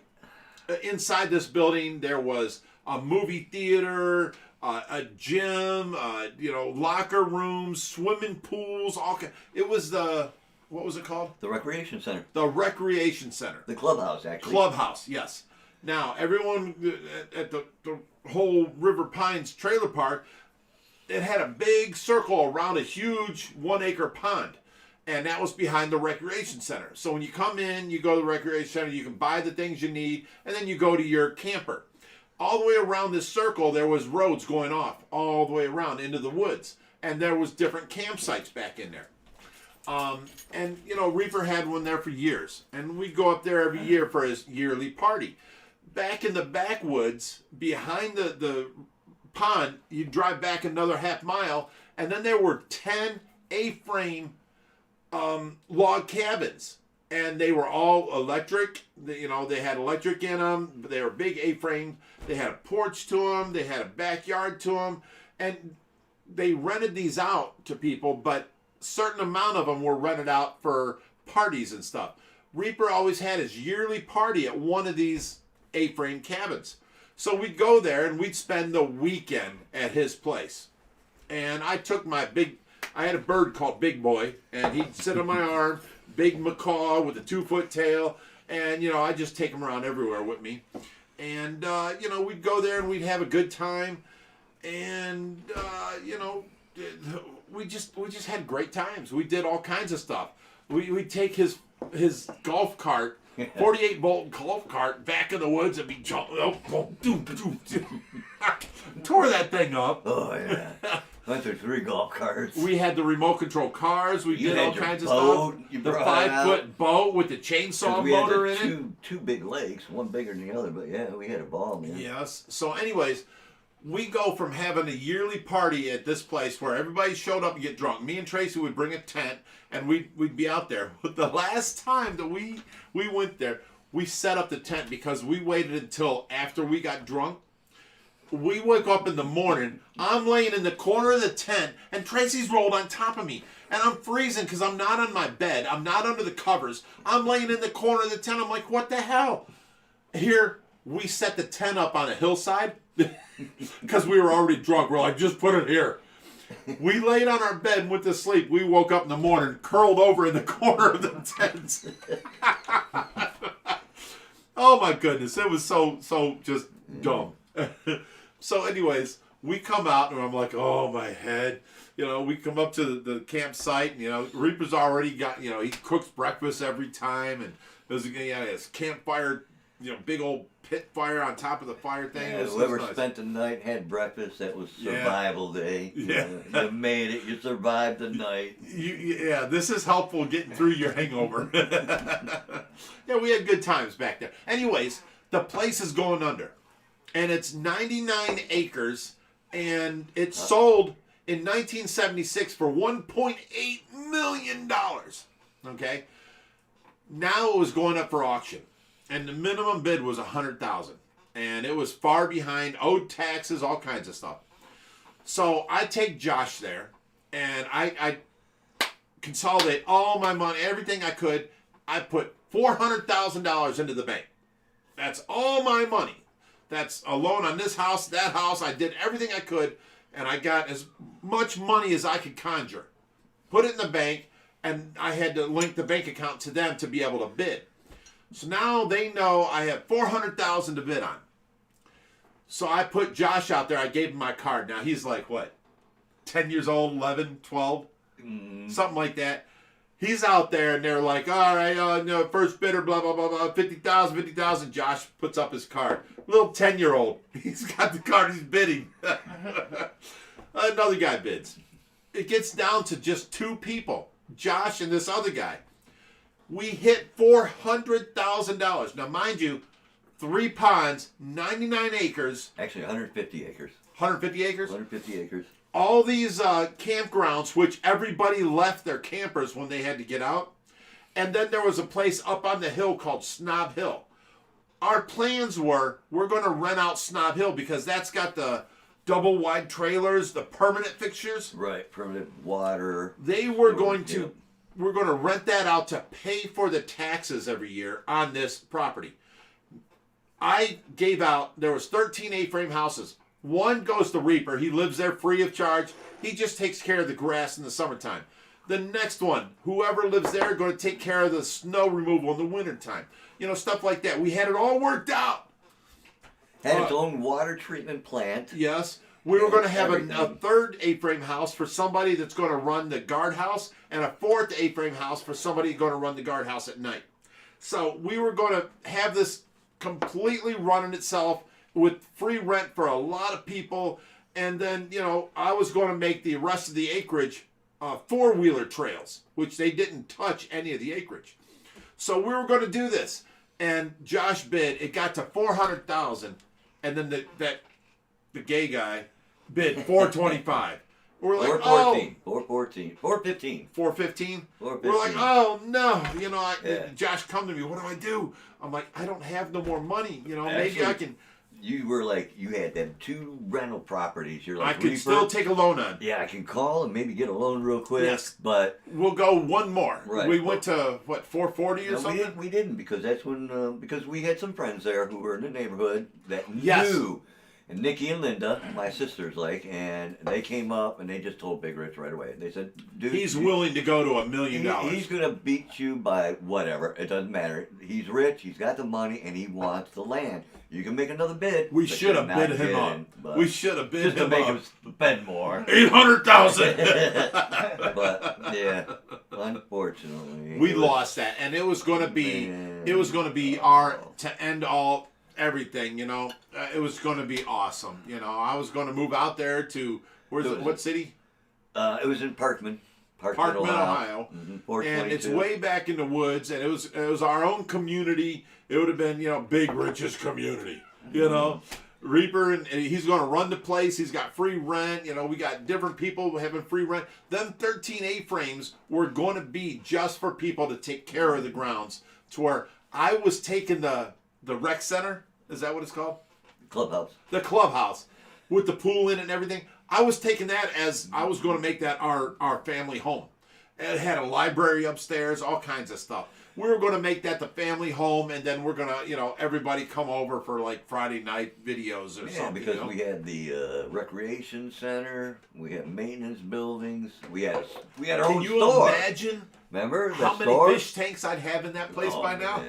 [SPEAKER 1] inside this building, there was a movie theater, a gym, locker rooms, swimming pools. It was what was it called?
[SPEAKER 2] The recreation center.
[SPEAKER 1] The recreation center.
[SPEAKER 2] The clubhouse, actually.
[SPEAKER 1] Clubhouse, yes. Now, everyone at the whole River Pines trailer park, it had a big circle around a huge 1 acre pond. And that was behind the recreation center. So when you come in, you go to the recreation center, you can buy the things you need, and then you go to your camper. All the way around this circle, there was roads going off all the way around into the woods. And there was different campsites back in there. And, Reaper had one there for years. And we'd go up there every year for his yearly party. Back in the backwoods, behind the pond, you'd drive back another half mile, and then there were 10 A-frame log cabins. And they were all electric. They had electric in them. They were big A-frames. They had a porch to them. They had a backyard to them. And they rented these out to people, but certain amount of them were rented out for parties and stuff. Reaper always had his yearly party at one of these A-frame cabins. So we'd go there and we'd spend the weekend at his place. And I took I had a bird called Big Boy, and he'd sit on my arm, big macaw with a 2-foot tail, and, I just take him around everywhere with me. And, we'd go there and we'd have a good time. And, we just had great times. We did all kinds of stuff. We'd take his golf cart, 48 volt golf cart, back in the woods and be jumping. Tore that thing up.
[SPEAKER 2] Oh, yeah. Went through 3 golf carts.
[SPEAKER 1] We had the remote control cars. We did all kinds of
[SPEAKER 2] boat.
[SPEAKER 1] stuff.
[SPEAKER 2] You
[SPEAKER 1] The
[SPEAKER 2] brought it
[SPEAKER 1] 5-foot boat with the chainsaw motor in it.
[SPEAKER 2] Two big lakes, one bigger than the other, but yeah, we had a ball, man.
[SPEAKER 1] Yes. So anyways, we go from having a yearly party at this place where everybody showed up and get drunk. Me and Tracy would bring a tent and we'd be out there. But the last time that we went there, we set up the tent because we waited until after we got drunk. We wake up in the morning, I'm laying in the corner of the tent, and Tracy's rolled on top of me. And I'm freezing because I'm not on my bed. I'm not under the covers. I'm laying in the corner of the tent. I'm like, what the hell? Here, we set the tent up on a hillside because we were already drunk. We're like, just put it here. We laid on our bed and went to sleep. We woke up in the morning, curled over in the corner of the tent. Oh my goodness, it was so just dumb. So anyways, we come out and I'm like, oh my head. We come up to the campsite and, Reaper's already got, he cooks breakfast every time, and there's his campfire, big old pit fire on top of the fire thing.
[SPEAKER 2] Yeah, whoever spent the night had breakfast, that was survival day.
[SPEAKER 1] Yeah.
[SPEAKER 2] You made it, you survived the night.
[SPEAKER 1] This is helpful getting through your hangover. Yeah, we had good times back there. Anyways, the place is going under. And it's 99 acres, and it sold in 1976 for $1.8 million. Okay? Now it was going up for auction, and the minimum bid was $100,000. and it was far behind, owed taxes, all kinds of stuff. So I take Josh there, and I consolidate all my money, everything I could. I put $400,000 into the bank. That's all my money. That's a loan on this house, that house. I did everything I could, and I got as much money as I could conjure. Put it in the bank, and I had to link the bank account to them to be able to bid. So now they know I have $400,000 to bid on. So I put Josh out there. I gave him my card. Now he's like, what, 10 years old, 11, 12? Something like that. He's out there, and they're like, all right, no, first bidder, blah, blah, blah, blah, 50,000, 50,000. Josh puts up his card. Little 10-year-old. He's got the card. He's bidding. Another guy bids. It gets down to just two people, Josh and this other guy. We hit $400,000. Now, mind you, 3 ponds, 99 acres.
[SPEAKER 2] Actually, 150 acres.
[SPEAKER 1] 150 acres?
[SPEAKER 2] 150 acres.
[SPEAKER 1] All these campgrounds, which everybody left their campers when they had to get out. And then there was a place up on the hill called Snob Hill. Our plans were, we're going to rent out Snob Hill because that's got the double wide trailers, the permanent fixtures.
[SPEAKER 2] Right, permanent water.
[SPEAKER 1] They were going to, we're going to rent that out to pay for the taxes every year on this property. I gave out, there was 13 A-frame houses. One goes to Reaper. He lives there free of charge. He just takes care of the grass in the summertime. The next one, whoever lives there, going to take care of the snow removal in the wintertime. You know, stuff like that. We had it all worked out.
[SPEAKER 2] Had its own water treatment plant.
[SPEAKER 1] Yes. We were going to have a third A-frame house for somebody that's going to run the guardhouse, and a fourth A-frame house for somebody going to run the guardhouse at night. So we were going to have this completely running itself with free rent for a lot of people. And then, you know, I was going to make the rest of the acreage four-wheeler trails, which they didn't touch any of the acreage. So we were going to do this. And Josh bid. It got to $400,000. And then the gay guy bid $425. We're like,
[SPEAKER 2] 414, 414, 415.
[SPEAKER 1] 415?
[SPEAKER 2] 415.
[SPEAKER 1] We're like, oh, no. You know, Josh come to me. What do I do? I'm like, I don't have no more money. You know,
[SPEAKER 2] Actually,
[SPEAKER 1] maybe I can...
[SPEAKER 2] You were like, you had them 2 rental properties. You're like,
[SPEAKER 1] I could still take a loan on.
[SPEAKER 2] Yeah, I can call and maybe get a loan real quick.
[SPEAKER 1] Yes.
[SPEAKER 2] But
[SPEAKER 1] we'll go one more.
[SPEAKER 2] Right.
[SPEAKER 1] We went to, what, 440 or something?
[SPEAKER 2] We didn't because that's when, because we had some friends there who were in the neighborhood that knew. And Nikki and Linda, my sisters, like, and they came up and they just told Big Rich right away. They said, dude,
[SPEAKER 1] he's willing to go to $1 million.
[SPEAKER 2] He's going to beat you by whatever. It doesn't matter. He's rich. He's got the money and he wants the land. You can make another bid.
[SPEAKER 1] We should have bid him up. We should have bid him up.
[SPEAKER 2] Just to make him spend more.
[SPEAKER 1] 800,000.
[SPEAKER 2] But yeah, unfortunately,
[SPEAKER 1] we lost that, and it was going to be our to end all everything. You know, it was going to be awesome. You know, I was going to move out there to what city?
[SPEAKER 2] It was in Parkman,
[SPEAKER 1] Ohio.
[SPEAKER 2] Mm-hmm.
[SPEAKER 1] And it's way back in the woods, and it was our own community. It would have been, you know, Big Rich's community, you know. Reaper, and he's going to run the place. He's got free rent. You know, we got different people having free rent. Them 13 A-frames were going to be just for people to take care of the grounds, to where I was taking the rec center. Is that what it's called?
[SPEAKER 2] Clubhouse.
[SPEAKER 1] The clubhouse with the pool in it and everything. I was taking that as I was going to make that our family home. It had a library upstairs, all kinds of stuff. We were going to make that the family home, and then we're going to, you know, everybody come over for like Friday night videos or something.
[SPEAKER 2] Yeah, because
[SPEAKER 1] you know?
[SPEAKER 2] we had the recreation center, we had maintenance buildings, we had our own store. Can
[SPEAKER 1] you imagine?
[SPEAKER 2] Remember the
[SPEAKER 1] how
[SPEAKER 2] store?
[SPEAKER 1] many fish tanks I'd have in that place by now?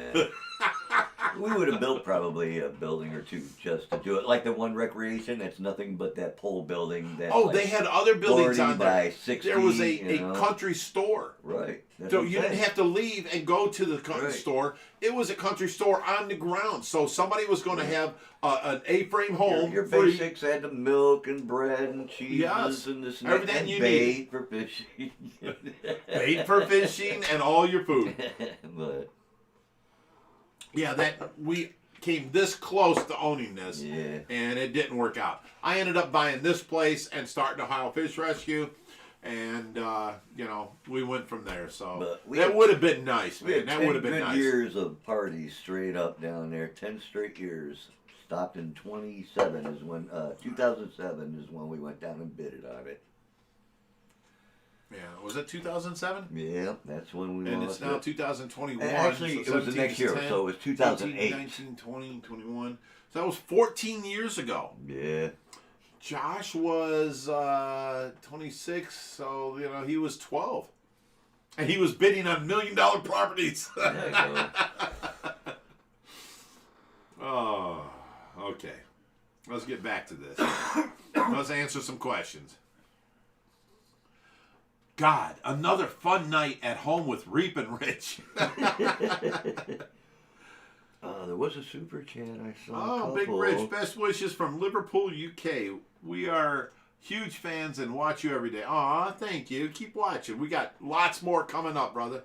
[SPEAKER 2] We would have built probably a building or two just to do it. Like the one recreation, that's nothing but that pole building. That's
[SPEAKER 1] they had other buildings on there.
[SPEAKER 2] By 60,
[SPEAKER 1] there was a country store.
[SPEAKER 2] Right. That's
[SPEAKER 1] So you didn't have to leave and go to the country
[SPEAKER 2] right.
[SPEAKER 1] store. It was a country store on the ground. So somebody was going to have an A-frame home.
[SPEAKER 2] Your basics had the milk and bread and cheeses and this and
[SPEAKER 1] everything
[SPEAKER 2] and
[SPEAKER 1] you
[SPEAKER 2] bait
[SPEAKER 1] need
[SPEAKER 2] for fishing.
[SPEAKER 1] Bait for fishing and all your food.
[SPEAKER 2] But
[SPEAKER 1] yeah, that we came this close to owning this, and it didn't work out. I ended up buying this place and starting Ohio Fish Rescue, and you know, we went from there. So that would have been nice, man. That would have been nice.
[SPEAKER 2] 10 years of parties straight up down there. 10 straight years. stopped in 27 is when 2007 is when we went down and bid it on it.
[SPEAKER 1] Yeah, was it 2007?
[SPEAKER 2] Yeah, that's when we
[SPEAKER 1] And
[SPEAKER 2] lost
[SPEAKER 1] it's now
[SPEAKER 2] it.
[SPEAKER 1] 2021.
[SPEAKER 2] And actually,
[SPEAKER 1] so
[SPEAKER 2] it was the next year,
[SPEAKER 1] 10,
[SPEAKER 2] so it was 2008.
[SPEAKER 1] 18, 19, 20, 21. So that was 14 years ago.
[SPEAKER 2] Yeah.
[SPEAKER 1] Josh was 26, so you know he was 12, and he was bidding on $1 million properties.
[SPEAKER 2] There you go.
[SPEAKER 1] Oh, okay. Let's get back to this. Let's answer some questions. God, another fun night at home with Reap and Rich.
[SPEAKER 2] There was a super chat I saw.
[SPEAKER 1] Oh, Big Rich, best wishes from Liverpool, UK. We are huge fans and watch you every day. Aw, thank you. Keep watching. We got lots more coming up, brother.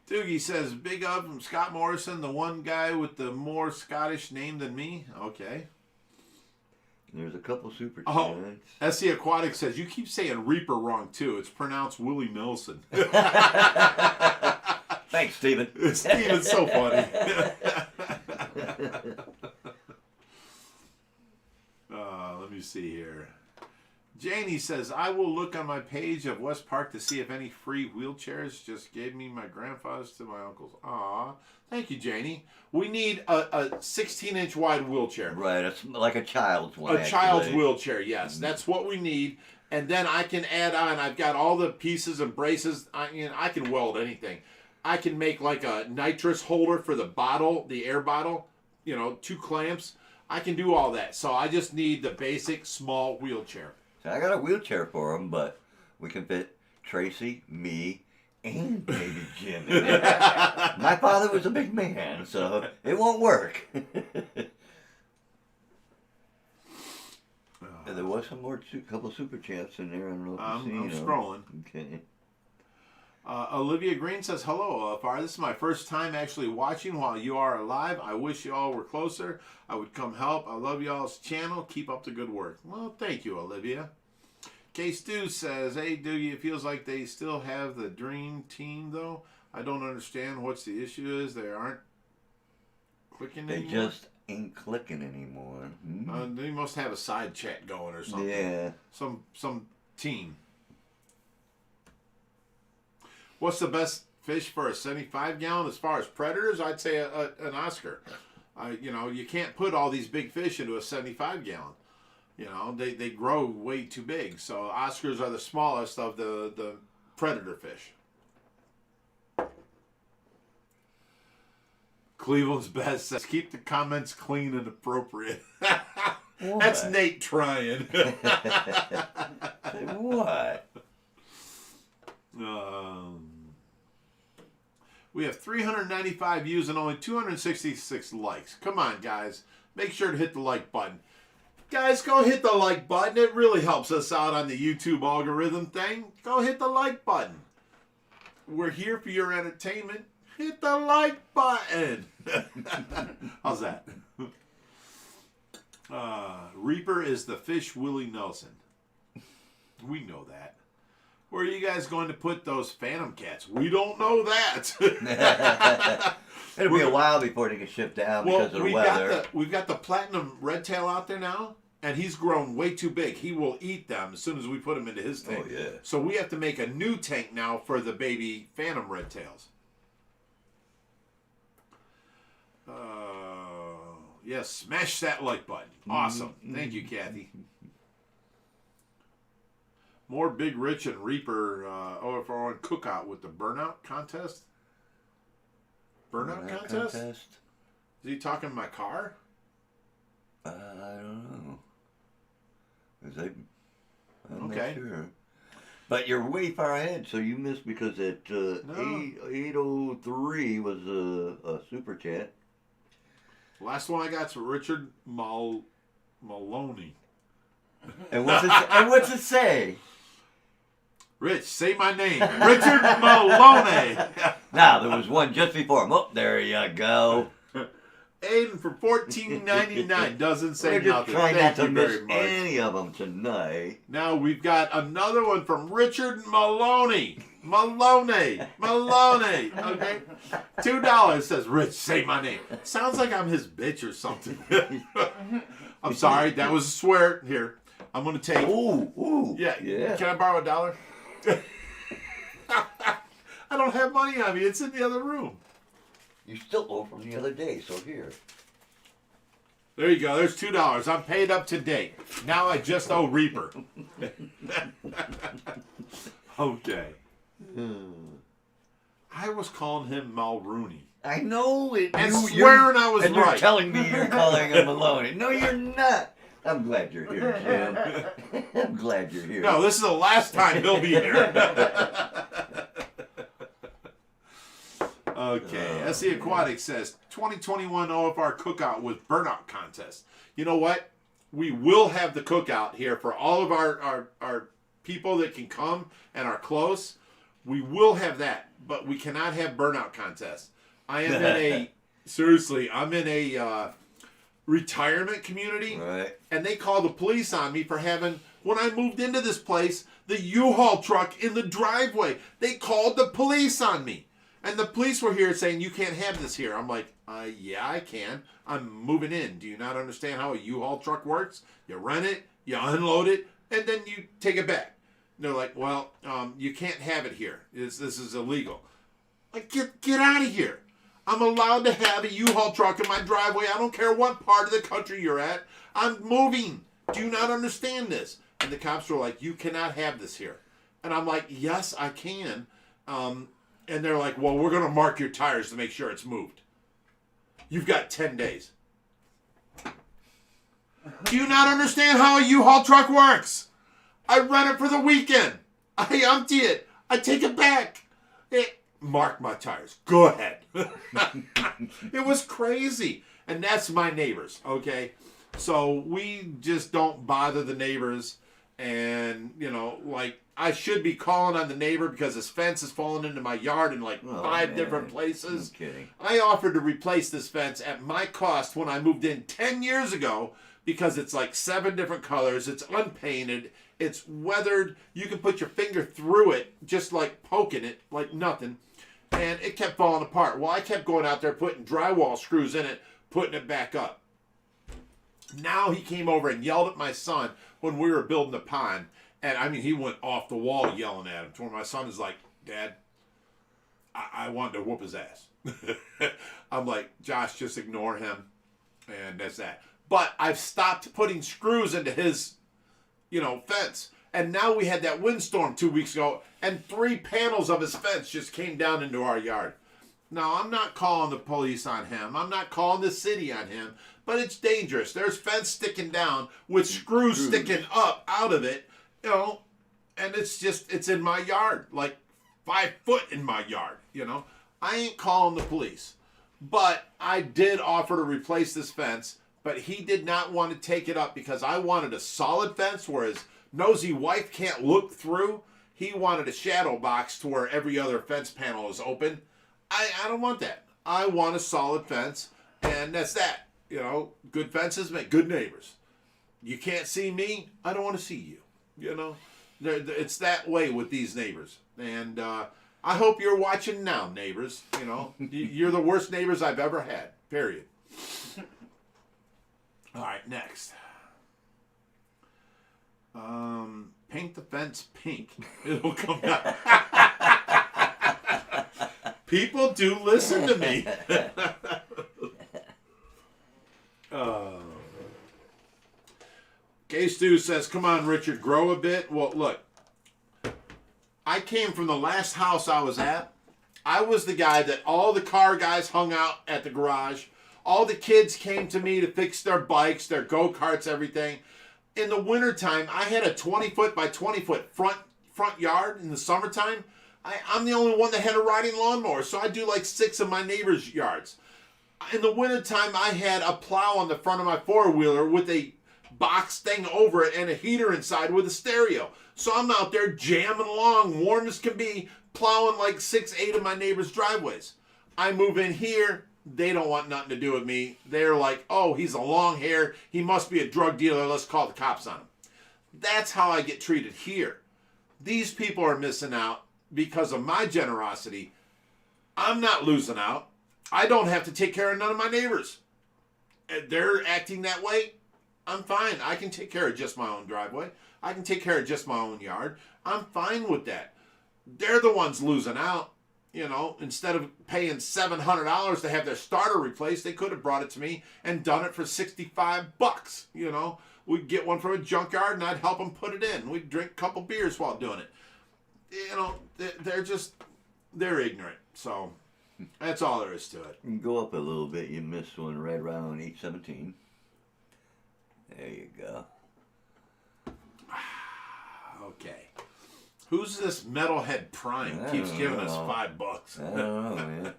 [SPEAKER 1] Doogie says, big up from Scott Morrison, the one guy with the more Scottish name than me. Okay.
[SPEAKER 2] There's a couple super chats.
[SPEAKER 1] Oh, SC Aquatic says, you keep saying Reaper wrong, too. It's pronounced Willie Nelson.
[SPEAKER 2] Thanks, Steven.
[SPEAKER 1] Steven's so funny. Let me see here. Janie says, I will look on my page of West Park to see if any free wheelchairs. Just gave me my grandfather's to my uncle's. Aw, thank you, Janie. We need a 16-inch wide wheelchair.
[SPEAKER 2] Right, it's like a child's one.
[SPEAKER 1] A child's wheelchair, yes. That's what we need. And then I can add on, I've got all the pieces and braces. I can weld anything. I can make like a nitrous holder for the bottle, the air bottle, 2 clamps. I can do all that. So I just need the basic small wheelchair.
[SPEAKER 2] So I got a wheelchair for him, but we can fit Tracy, me, and baby Jim in it. My father was a big man, so it won't work. There was some more, couple super chats in there. I don't know if
[SPEAKER 1] I'm scrolling.
[SPEAKER 2] Okay.
[SPEAKER 1] Olivia Green says, hello, Far. This is my first time actually watching while you are alive. I wish you all were closer. I would come help. I love y'all's channel. Keep up the good work. Well, thank you, Olivia. K-Stu says, hey, Doogie, it feels like they still have the dream team, though. I don't understand what's the issue is. They aren't clicking anymore.
[SPEAKER 2] They just ain't clicking anymore.
[SPEAKER 1] They must have a side chat going or something.
[SPEAKER 2] Yeah.
[SPEAKER 1] Some team. What's the best fish for a 75-gallon? As far as predators, I'd say an Oscar. You can't put all these big fish into a 75-gallon. They grow way too big. So Oscars are the smallest of the predator fish. Cleveland's best says, keep the comments clean and appropriate. That's Nate trying.
[SPEAKER 2] What?
[SPEAKER 1] We have 395 views and only 266 likes. Come on, guys. Make sure to hit the like button. Guys, go hit the like button. It really helps us out on the YouTube algorithm thing. Go hit the like button. We're here for your entertainment. Hit the like button. How's that? Reaper is the fish Willie Nelson. We know that. Where are you guys going to put those phantom cats? We don't know that.
[SPEAKER 2] It'll be a while before they get shipped down because of the weather.
[SPEAKER 1] We've got the platinum red tail out there now, and he's grown way too big. He will eat them as soon as we put him into his tank.
[SPEAKER 2] Oh, yeah.
[SPEAKER 1] So we have to make a new tank now for the baby phantom red tails. Yes, smash that like button. Awesome. Thank you, Kathy. More Big Rich and Reaper over on Cookout with the burnout contest. Burnout contest? Is he talking my car?
[SPEAKER 2] I don't know. I'm
[SPEAKER 1] okay.
[SPEAKER 2] not sure. But you're way far ahead, so you missed because at 8:03 was a super chat.
[SPEAKER 1] Last one I got's Richard Maloney.
[SPEAKER 2] And what's it say?
[SPEAKER 1] Rich, say my name. Richard Maloney.
[SPEAKER 2] Now, there was one just before him. Oh, there you go.
[SPEAKER 1] Aiden for $14.99 doesn't say
[SPEAKER 2] We're just
[SPEAKER 1] nothing.
[SPEAKER 2] trying
[SPEAKER 1] Thank
[SPEAKER 2] not to
[SPEAKER 1] you
[SPEAKER 2] miss
[SPEAKER 1] very much.
[SPEAKER 2] plenty of them tonight.
[SPEAKER 1] Now we've got another one from Richard Maloney. Maloney. Okay. $2 says, Rich, say my name. Sounds like I'm his bitch or something. I'm sorry. That was a swear. Here. I'm going to take.
[SPEAKER 2] Ooh.
[SPEAKER 1] Yeah.
[SPEAKER 2] Yeah.
[SPEAKER 1] Can I borrow $1? I don't have money on me. It's in the other room.
[SPEAKER 2] You still owe from the other day, so here.
[SPEAKER 1] There you go. There's $2. I'm paid up to date. Now I just owe Reaper. Okay. I was calling him Mulrooney.
[SPEAKER 2] I know it.
[SPEAKER 1] And swearing I was
[SPEAKER 2] and
[SPEAKER 1] right.
[SPEAKER 2] You're telling me you're calling him Maloney. No, you're not. I'm glad you're here, Jim. I'm glad you're here.
[SPEAKER 1] No, this is the last time he'll be here. Okay. SE Aquatic says 2021 OFR cookout with burnout contest. You know what? We will have the cookout here for all of our people that can come and are close. We will have that, but we cannot have burnout contest. I am in I'm in a retirement community,
[SPEAKER 2] Right.
[SPEAKER 1] and they called the police on me for having, when I moved into this place, the U-Haul truck in the driveway. They called the police on me. And the police were here saying, you can't have this here. I'm like, yeah, I can. I'm moving in. Do you not understand how a U-Haul truck works? You rent it, you unload it, and then you take it back. And they're like, well, you can't have it here. This is illegal. Like, get out of here. I'm allowed to have a U-Haul truck in my driveway. I don't care what part of the country you're at. I'm moving. Do you not understand this? And the cops were like, you cannot have this here. And I'm like, yes, I can. And they're like, well, we're going to mark your tires to make sure it's moved. You've got 10 days. Do you not understand how a U-Haul truck works? I rent it for the weekend. I empty it. I take it back. Mark my tires. Go ahead. It was crazy. And that's my neighbors, okay? So we just don't bother the neighbors. And, like, I should be calling on the neighbor because his fence has fallen into my yard in like 5 different places.
[SPEAKER 2] No kidding.
[SPEAKER 1] I offered to replace this fence at my cost when I moved in 10 years ago because it's like 7 different colors. It's unpainted. It's weathered. You can put your finger through it just like poking it like nothing. And it kept falling apart. Well, I kept going out there putting drywall screws in it, putting it back up. Now he came over and yelled at my son when we were building the pond. And, I mean, he went off the wall yelling at him. To where my son is like, Dad, I wanted to whoop his ass. I'm like, Josh, just ignore him. And that's that. But I've stopped putting screws into his, fence. And now we had that windstorm 2 weeks ago, and 3 panels of his fence just came down into our yard. Now, I'm not calling the police on him. I'm not calling the city on him. But it's dangerous. There's fence sticking down with screws sticking up out of it. And it's in my yard, like 5 foot in my yard, I ain't calling the police. But I did offer to replace this fence, but he did not want to take it up because I wanted a solid fence where his nosy wife can't look through. He wanted a shadow box to where every other fence panel is open. I don't want that. I want a solid fence, and that's that. Good fences make good neighbors. You can't see me, I don't want to see you. It's that way with these neighbors. And I hope you're watching now, neighbors. You're the worst neighbors I've ever had, period. All right, next. Paint the fence pink. It'll come out. People do listen to me. K-Stu says, come on, Richard, grow a bit. Well, look, I came from the last house I was at. I was the guy that all the car guys hung out at the garage. All the kids came to me to fix their bikes, their go-karts, everything. In the wintertime, I had a 20-foot by 20-foot front yard in the summertime. I'm the only one that had a riding lawnmower, so I do like 6 of my neighbors' yards. In the wintertime, I had a plow on the front of my four-wheeler with a box thing over it and a heater inside with a stereo. So I'm out there jamming along, warm as can be, plowing like 6, 8 of my neighbors' driveways. I move in here, they don't want nothing to do with me. They're like, oh, he's a long hair, he must be a drug dealer, let's call the cops on him. That's how I get treated here. These people are missing out because of my generosity. I'm not losing out. I don't have to take care of none of my neighbors. They're acting that way. I'm fine. I can take care of just my own driveway. I can take care of just my own yard. I'm fine with that. They're the ones losing out. You know, instead of paying $700 to have their starter replaced, they could have brought it to me and done it for $65. You know, we'd get one from a junkyard and I'd help them put it in. We'd drink a couple beers while doing it. You know, they're ignorant. So that's all there is to it.
[SPEAKER 2] You go up a little bit, you miss one right around 817. There you go.
[SPEAKER 1] Okay. Who's this Metalhead Prime? Keeps giving us $5.
[SPEAKER 2] I don't know, man.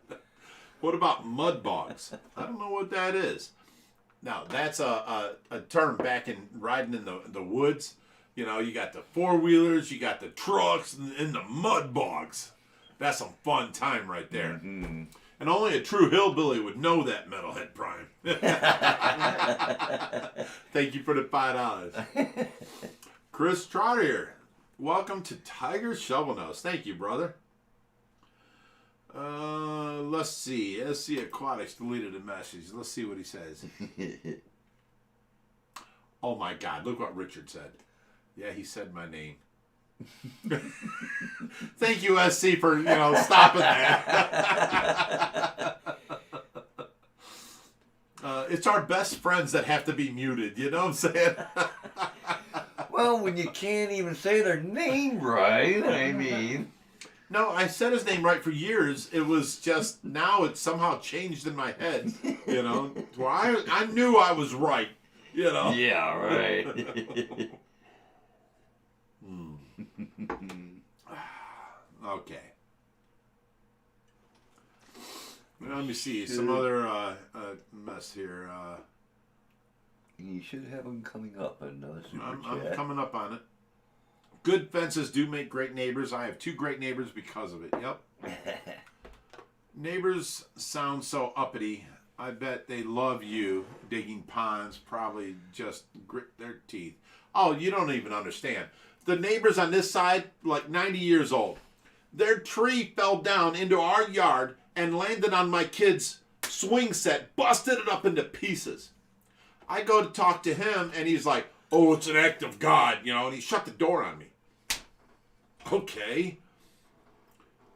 [SPEAKER 1] What about mud bogs? I don't know what that is. Now, that's a term back in riding in the woods. You know, you got the four-wheelers, you got the trucks, and the mud bogs. That's some fun time right there. Mm-hmm. And only a true hillbilly would know that, Metalhead Prime. Thank you for the $5. Chris Trotter, welcome to Tiger Shovel Nose. Thank you, brother. Let's see. SC Aquatics deleted a message. Let's see what he says. Oh my God! Look what Richard said. Yeah, he said my name. Thank you, SC, for stopping that. It's our best friends that have to be muted. You know what I'm saying?
[SPEAKER 2] Well, when you can't even say their name right, I mean.
[SPEAKER 1] No, I said his name right for years. It was just now it's somehow changed in my head. You know, where I knew I was right. You know.
[SPEAKER 2] Yeah, right.
[SPEAKER 1] Okay. Let me see some other mess here.
[SPEAKER 2] You should have them coming up. Another super
[SPEAKER 1] I'm
[SPEAKER 2] chat.
[SPEAKER 1] coming up on it. Good fences do make great neighbors. I have 2 great neighbors because of it. Yep. Neighbors sound so uppity. I bet they love you. Digging ponds probably just grit their teeth. Oh, you don't even understand. The neighbors on this side, like 90 years old, their tree fell down into our yard and landed on my kid's swing set, busted it up into pieces. I go to talk to him, and he's like, oh, it's an act of God, and he shut the door on me. Okay.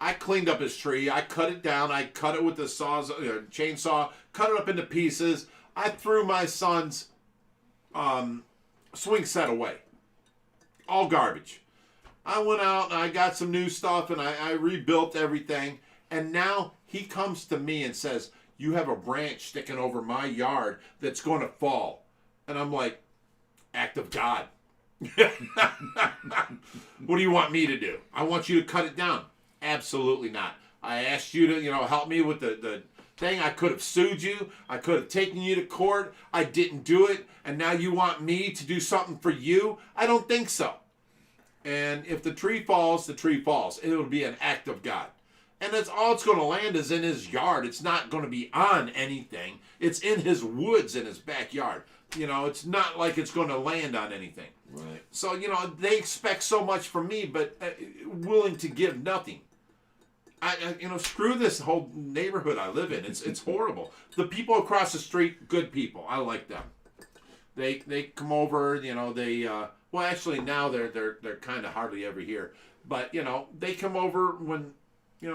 [SPEAKER 1] I cleaned up his tree. I cut it down. I cut it with the chainsaw, cut it up into pieces. I threw my son's swing set away. All garbage. I went out and I got some new stuff and I rebuilt everything. And now he comes to me and says, you have a branch sticking over my yard that's going to fall. And I'm like, act of God. What do you want me to do? I want you to cut it down. Absolutely not. I asked you to, help me with the thing. I could have sued you. I could have taken you to court. I didn't do it. And now you want me to do something for you? I don't think so. And if the tree falls, the tree falls. It'll be an act of God. And that's all it's going to land is in his yard. It's not going to be on anything. It's in his woods in his backyard. It's not like it's going to land on anything.
[SPEAKER 2] Right.
[SPEAKER 1] So, they expect so much from me, but willing to give nothing. Screw this whole neighborhood I live in. It's horrible. The people across the street, good people. I like them. They come over, well, actually now they're kind of hardly ever here. But, they come over when,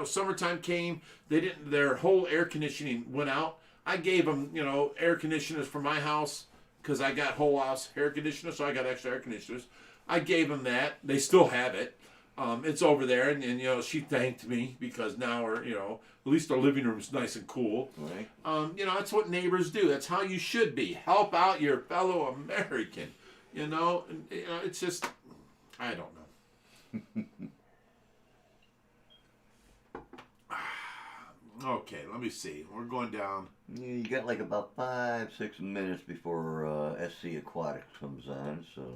[SPEAKER 1] summertime came. Their whole air conditioning went out. I gave them, air conditioners for my house because I got whole house air conditioners, so I got extra air conditioners. I gave them that. They still have it. It's over there, and she thanked me because now we're, at least our living room's nice and cool.
[SPEAKER 2] Right.
[SPEAKER 1] That's what neighbors do. That's how you should be. Help out your fellow American. It's just, I don't know. Okay, let me see. We're going down.
[SPEAKER 2] Yeah, you got like about 5-6 minutes before SC Aquatics comes on, so.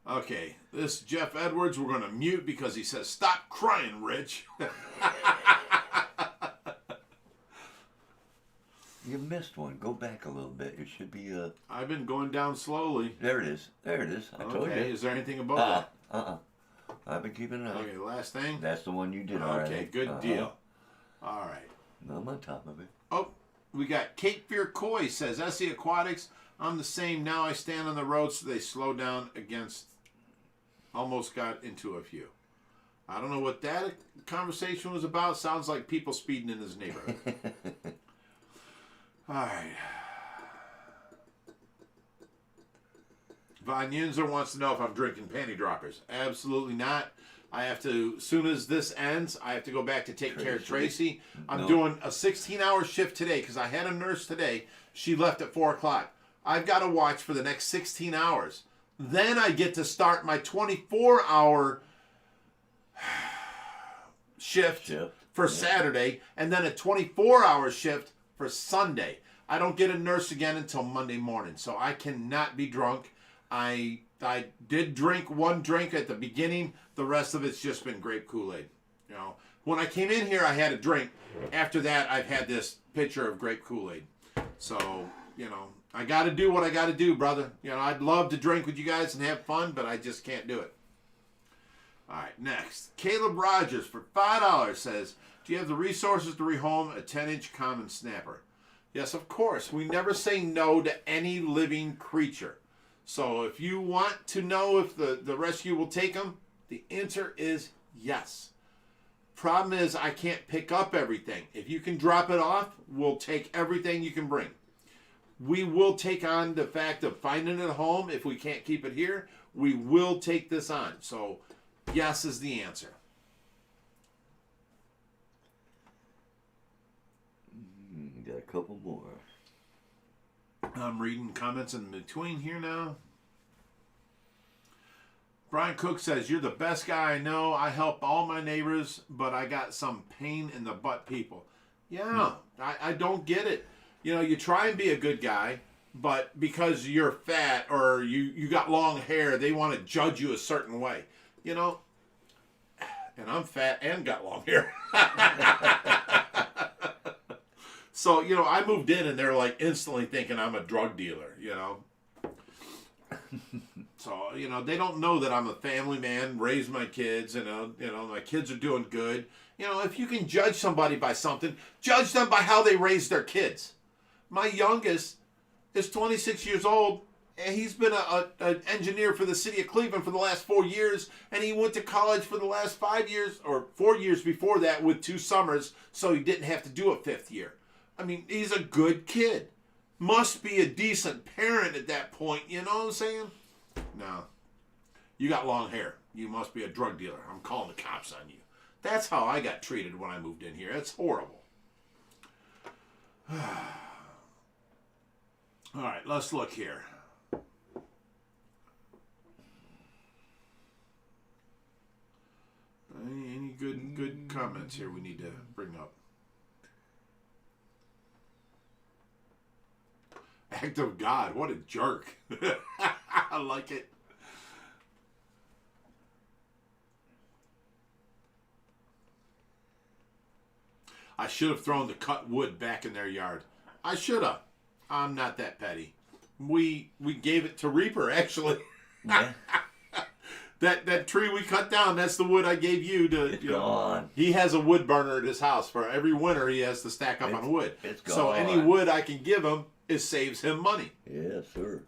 [SPEAKER 1] Okay, this Jeff Edwards, we're going to mute because he says, stop crying, Rich.
[SPEAKER 2] You missed one. Go back a little bit. It should be a.
[SPEAKER 1] I've been going down slowly.
[SPEAKER 2] There it is. There it is. I told you.
[SPEAKER 1] Is there anything above that?
[SPEAKER 2] I've been keeping an eye.
[SPEAKER 1] Okay, last thing.
[SPEAKER 2] That's the one you did already.
[SPEAKER 1] Okay, good deal. All right.
[SPEAKER 2] I'm on top of it.
[SPEAKER 1] Oh, we got Cape Fear Coy says, SE Aquatics, I'm the same now. I stand on the road so they slow down against. Almost got into a few. I don't know what that conversation was about. Sounds like people speeding in his neighborhood. All right. Von Yinzer wants to know if I'm drinking panty droppers. Absolutely not. I have to, as soon as this ends, I have to go back to take care of Tracy. I'm doing a 16-hour shift today because I had a nurse today. She left at 4 o'clock. I've got to watch for the next 16 hours. Then I get to start my 24-hour shift for Saturday, and then a 24-hour shift for Sunday. I don't get a nurse again until Monday morning, so I cannot be drunk. I did drink one drink at the beginning. The rest of it's just been grape Kool-Aid. You know, when I came in here, I had a drink. After that, I've had this pitcher of grape Kool-Aid. So, you know, I got to do what I got to do, brother. You know, I'd love to drink with you guys and have fun, but I just can't do it. All right, next. Caleb Rogers for $5 says, do you have the resources to rehome a 10-inch common snapper? Yes, of course. We never say no to any living creature. So if you want to know if the rescue will take them, the answer is yes. Problem is I can't pick up everything. If you can drop it off, we'll take everything you can bring. We will take on the fact of finding it a home. If we can't keep it here, we will take this on. So yes is the answer.
[SPEAKER 2] Got a couple more.
[SPEAKER 1] I'm reading comments in between here now. Brian Cook says, you're the best guy I know. I help all my neighbors, but I got some pain in the butt people. Yeah, I don't get it. You know, you try and be a good guy, but because you're fat or you got long hair, they want to judge you a certain way. You know, and I'm fat and got long hair. So, you know, I moved in and they're like instantly thinking I'm a drug dealer, you know. So, you know, they don't know that I'm a family man, raised my kids, you know, my kids are doing good. You know, if you can judge somebody by something, judge them by how they raise their kids. My youngest is 26 years old, and he's been an engineer for the city of Cleveland for the last 4 years, and he went to college for the last 5 years, or 4 years before that with 2 summers, so he didn't have to do a 5th year. I mean, he's a good kid. Must be a decent parent at that point, you know what I'm saying? No. You got long hair. You must be a drug dealer. I'm calling the cops on you. That's how I got treated when I moved in here. It's horrible. All right, let's look here. Any good comments here we need to bring up? Act of God, what a jerk. I like it. I should have thrown the cut wood back in their yard. I should have. I'm not that petty. We gave it to Reaper, actually.
[SPEAKER 2] Yeah.
[SPEAKER 1] That tree we cut down, that's the wood I gave you to.
[SPEAKER 2] It's gone.
[SPEAKER 1] He has a wood burner at his house. For every winter, he has to stack up on wood.
[SPEAKER 2] It's gone.
[SPEAKER 1] So any wood I can give him, it saves him money.
[SPEAKER 2] Yes, sir.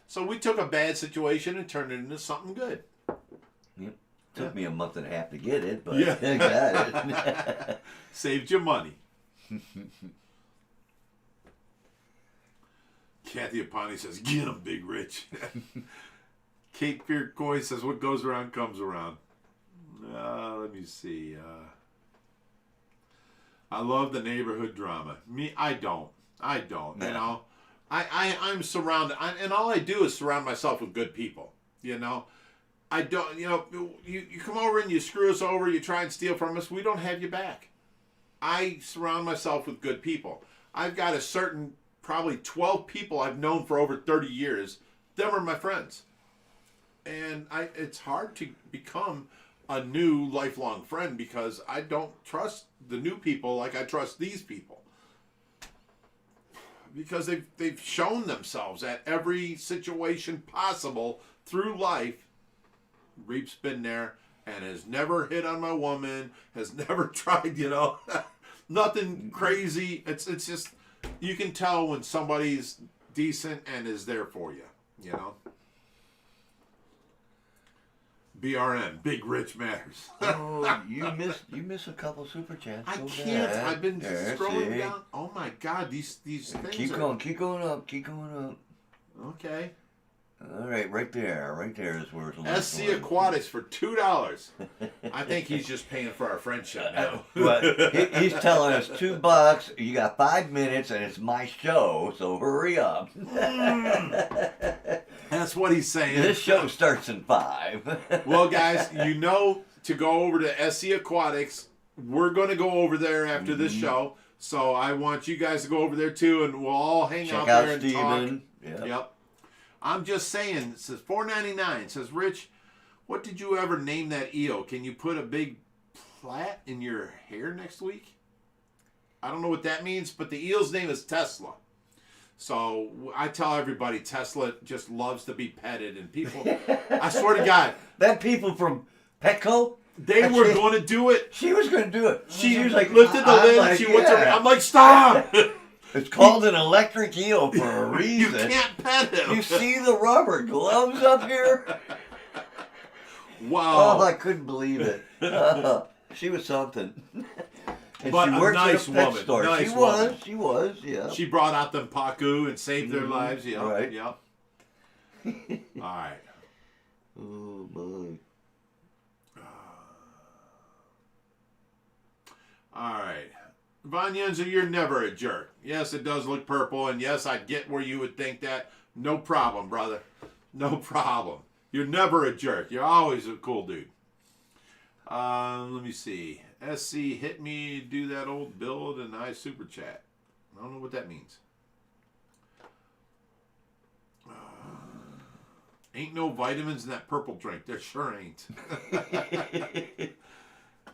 [SPEAKER 1] So we took a bad situation and turned it into something good.
[SPEAKER 2] Yep. Took me a month and a half to get it, but
[SPEAKER 1] Yeah.
[SPEAKER 2] I got it.
[SPEAKER 1] Saved you money. Kathy Apani says, get him, Big Rich. Kate Fearcoy says, what goes around comes around. Let me see. I love the neighborhood drama. Me, I don't.
[SPEAKER 2] No.
[SPEAKER 1] You know, I'm surrounded, and all I do is surround myself with good people. You know, I don't. You know, you come over and you screw us over. You try and steal from us. We don't have you back. I surround myself with good people. I've got a certain, probably 12 people I've known for over 30 years. Them are my friends, and it's hard to become a new lifelong friend because I don't trust the new people like I trust these people. because they've shown themselves at every situation possible through life. Reap's been there and has never hit on my woman, has never tried, nothing crazy. It's just, you can tell when somebody's decent and is there for you, BRM, Big Rich Matters.
[SPEAKER 2] Oh, you miss a couple super chats.
[SPEAKER 1] I
[SPEAKER 2] So
[SPEAKER 1] can't.
[SPEAKER 2] bad.
[SPEAKER 1] I've been
[SPEAKER 2] There,
[SPEAKER 1] scrolling
[SPEAKER 2] see?
[SPEAKER 1] down. Oh my God, these things
[SPEAKER 2] Keep
[SPEAKER 1] are...
[SPEAKER 2] keep going up.
[SPEAKER 1] Okay.
[SPEAKER 2] All right, right there is where it's a little
[SPEAKER 1] SC
[SPEAKER 2] one.
[SPEAKER 1] Aquatics for $2. I think he's just paying for our friendship now.
[SPEAKER 2] But he's telling us $2. You got 5 minutes, and it's my show, so hurry up.
[SPEAKER 1] That's what he's saying.
[SPEAKER 2] This show starts in 5.
[SPEAKER 1] Well, guys, to go over to SC Aquatics. We're going to go over there after this show. So I want you guys to go over there too, and we'll all hang
[SPEAKER 2] Check
[SPEAKER 1] out
[SPEAKER 2] out
[SPEAKER 1] there and
[SPEAKER 2] Steven.
[SPEAKER 1] talk. Yep. I'm just saying, it says $4.99. It says, Rich, what did you ever name that eel? Can you put a big plait in your hair next week? I don't know what that means, but the eel's name is Tesla. So I tell everybody Tesla just loves to be petted, and people, I swear to God.
[SPEAKER 2] That people from Petco?
[SPEAKER 1] They were going to do it.
[SPEAKER 2] She was going to do it.
[SPEAKER 1] She
[SPEAKER 2] was like,
[SPEAKER 1] lifted the lid and she went to, I'm like, stop!
[SPEAKER 2] It's called an electric eel for a
[SPEAKER 1] You
[SPEAKER 2] reason.
[SPEAKER 1] can't pet him.
[SPEAKER 2] You see the rubber gloves up here?
[SPEAKER 1] Wow.
[SPEAKER 2] Oh, I couldn't believe it. She was something. And
[SPEAKER 1] But
[SPEAKER 2] she
[SPEAKER 1] a
[SPEAKER 2] works
[SPEAKER 1] nice
[SPEAKER 2] at a pet
[SPEAKER 1] woman.
[SPEAKER 2] store.
[SPEAKER 1] Nice
[SPEAKER 2] She
[SPEAKER 1] woman.
[SPEAKER 2] was, yeah.
[SPEAKER 1] She brought out them pacu and saved their lives. Yep,
[SPEAKER 2] right.
[SPEAKER 1] yep. All right.
[SPEAKER 2] Oh, boy.
[SPEAKER 1] All right. Von Yenzer, you're never a jerk. Yes, it does look purple, and yes, I get where you would think that. No problem, brother. No problem. You're never a jerk. You're always a cool dude. Let me see. SC hit me, do that old build, and I super chat. I don't know what that means. Ain't no vitamins in that purple drink. There sure ain't.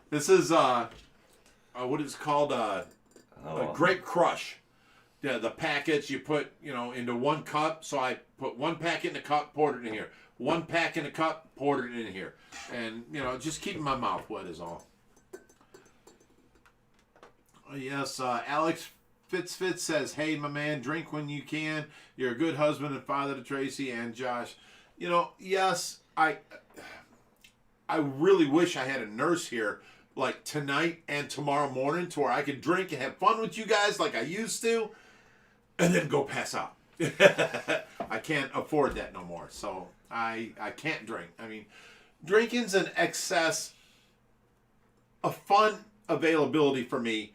[SPEAKER 1] This is what is called a Grape Crush. Yeah, the packets you put, into one cup. So I put one packet in a cup, poured it in here. One pack in a cup, poured it in here. And, just keeping my mouth wet is all. Yes, Alex Fitz says, hey, my man, drink when you can. You're a good husband and father to Tracy and Josh. Yes, I really wish I had a nurse here like tonight and tomorrow morning to where I could drink and have fun with you guys like I used to and then go pass out. I can't afford that no more. So I can't drink. I mean, drinking's an excess of fun availability for me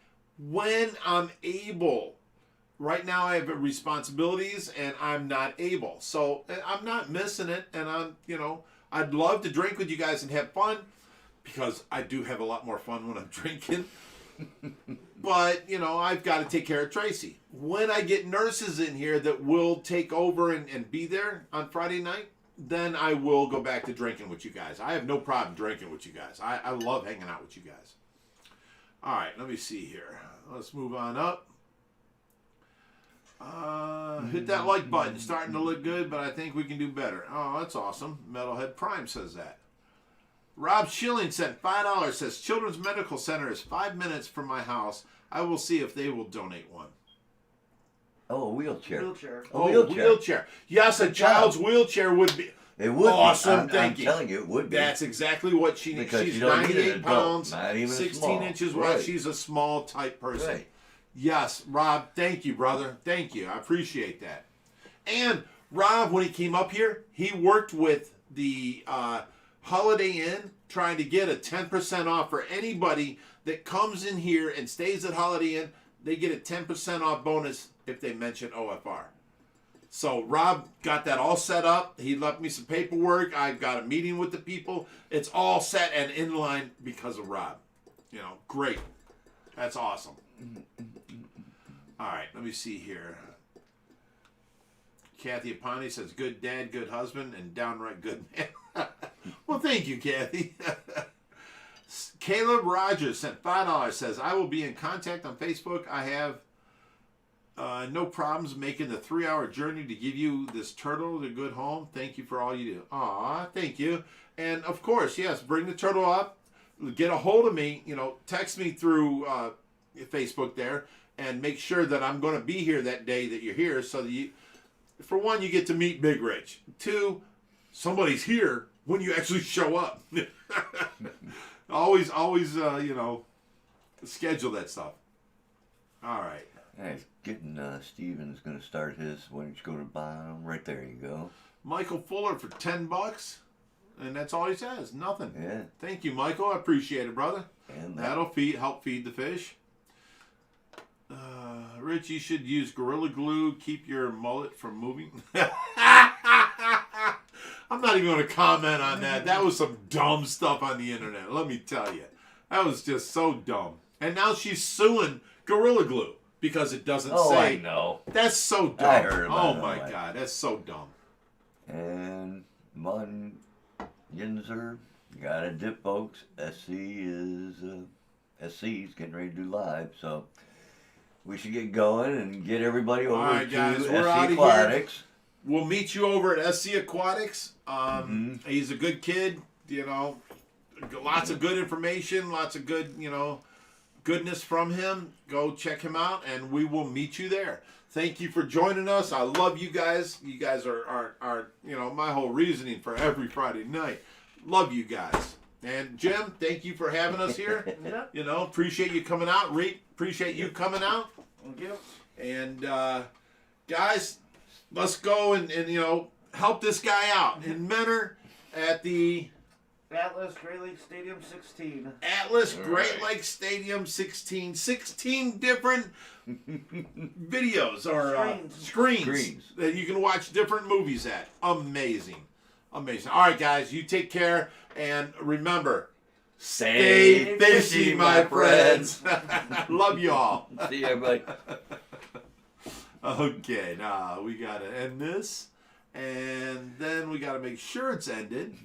[SPEAKER 1] when I'm able. Right now I have responsibilities and I'm not able. So I'm not missing it. And I'd love to drink with you guys and have fun because I do have a lot more fun when I'm drinking. But, I've got to take care of Tracy. When I get nurses in here that will take over and be there on Friday night, then I will go back to drinking with you guys. I have no problem drinking with you guys. I love hanging out with you guys. All right, let me see here. Let's move on up. Hit that like button. Starting to look good, but I think we can do better. Oh, that's awesome. Metalhead Prime says that. Rob Schilling sent $5. Says Children's Medical Center is 5 minutes from my house. I will see if they will donate one.
[SPEAKER 2] Oh, a wheelchair.
[SPEAKER 1] Wheelchair. Yes, a child's wheelchair would be.
[SPEAKER 2] It would
[SPEAKER 1] awesome.
[SPEAKER 2] be. I'm telling you, it would be.
[SPEAKER 1] That's exactly what she needs.
[SPEAKER 2] Because
[SPEAKER 1] She's
[SPEAKER 2] you don't need an
[SPEAKER 1] 98 pounds,
[SPEAKER 2] adult, not even
[SPEAKER 1] 16
[SPEAKER 2] small.
[SPEAKER 1] inches wide.
[SPEAKER 2] Right.
[SPEAKER 1] She's a small type person.
[SPEAKER 2] Right.
[SPEAKER 1] Yes, Rob, thank you, brother. Thank you. I appreciate that. And Rob, when he came up here, he worked with the Holiday Inn trying to get a 10% off for anybody that comes in here and stays at Holiday Inn. They get a 10% off bonus if they mention OFR. So Rob got that all set up. He left me some paperwork. I got a meeting with the people. It's all set and in line because of Rob. Great. That's awesome. All right, let me see here. Kathy Apani says, good dad, good husband, and downright good man. Well, thank you, Kathy. Caleb Rogers sent $5. Says, I will be in contact on Facebook. I have No problems making the 3-hour journey to give you this turtle a good home. Thank you for all you do. Aw, thank you. And of course, yes, bring the turtle up. Get a hold of me. Text me through Facebook there, and make sure that I'm going to be here that day that you're here, so that you, for one, you get to meet Big Rich. 2, somebody's here when you actually show up. always, schedule that stuff. All right.
[SPEAKER 2] Hey, getting Steven's going to start his. Why don't you go to the bottom? Right there you go.
[SPEAKER 1] Michael Fuller for $10, and that's all he says. Nothing.
[SPEAKER 2] Yeah.
[SPEAKER 1] Thank you, Michael. I appreciate it, brother.
[SPEAKER 2] And
[SPEAKER 1] That'll help feed the fish. Rich, you should use Gorilla Glue. Keep your mullet from moving. I'm not even going to comment on that. That was some dumb stuff on the internet. Let me tell you. That was just so dumb. And now she's suing Gorilla Glue because it doesn't say.
[SPEAKER 2] I know.
[SPEAKER 1] That's so dumb.
[SPEAKER 2] I heard about
[SPEAKER 1] my God. That's so dumb.
[SPEAKER 2] And Mon Yinzer got a dip, folks. SC's getting ready to do live, so we should get going and get everybody over
[SPEAKER 1] right,
[SPEAKER 2] to
[SPEAKER 1] guys,
[SPEAKER 2] SC
[SPEAKER 1] we're out of
[SPEAKER 2] Aquatics.
[SPEAKER 1] here. We'll meet you over at SC Aquatics. He's a good kid, lots of good information, lots of good, goodness from him. Go check him out, and we will meet you there. Thank you for joining us. I love you guys. You guys are my whole reasoning for every Friday night. Love you guys. And Jim, thank you for having us here. Appreciate you coming out. Appreciate you coming out.
[SPEAKER 3] Thank you.
[SPEAKER 1] And guys, let's go and help this guy out in Menor at the
[SPEAKER 3] Atlas Great Lakes Stadium 16.
[SPEAKER 1] Atlas Great Lakes Stadium 16. 16 different videos or screens that you can watch different movies at. Amazing. All right, guys, you take care, and remember, stay fishy, my friends. Love you all.
[SPEAKER 2] See you, everybody.
[SPEAKER 1] Okay, now we got to end this, and then we got to make sure it's ended.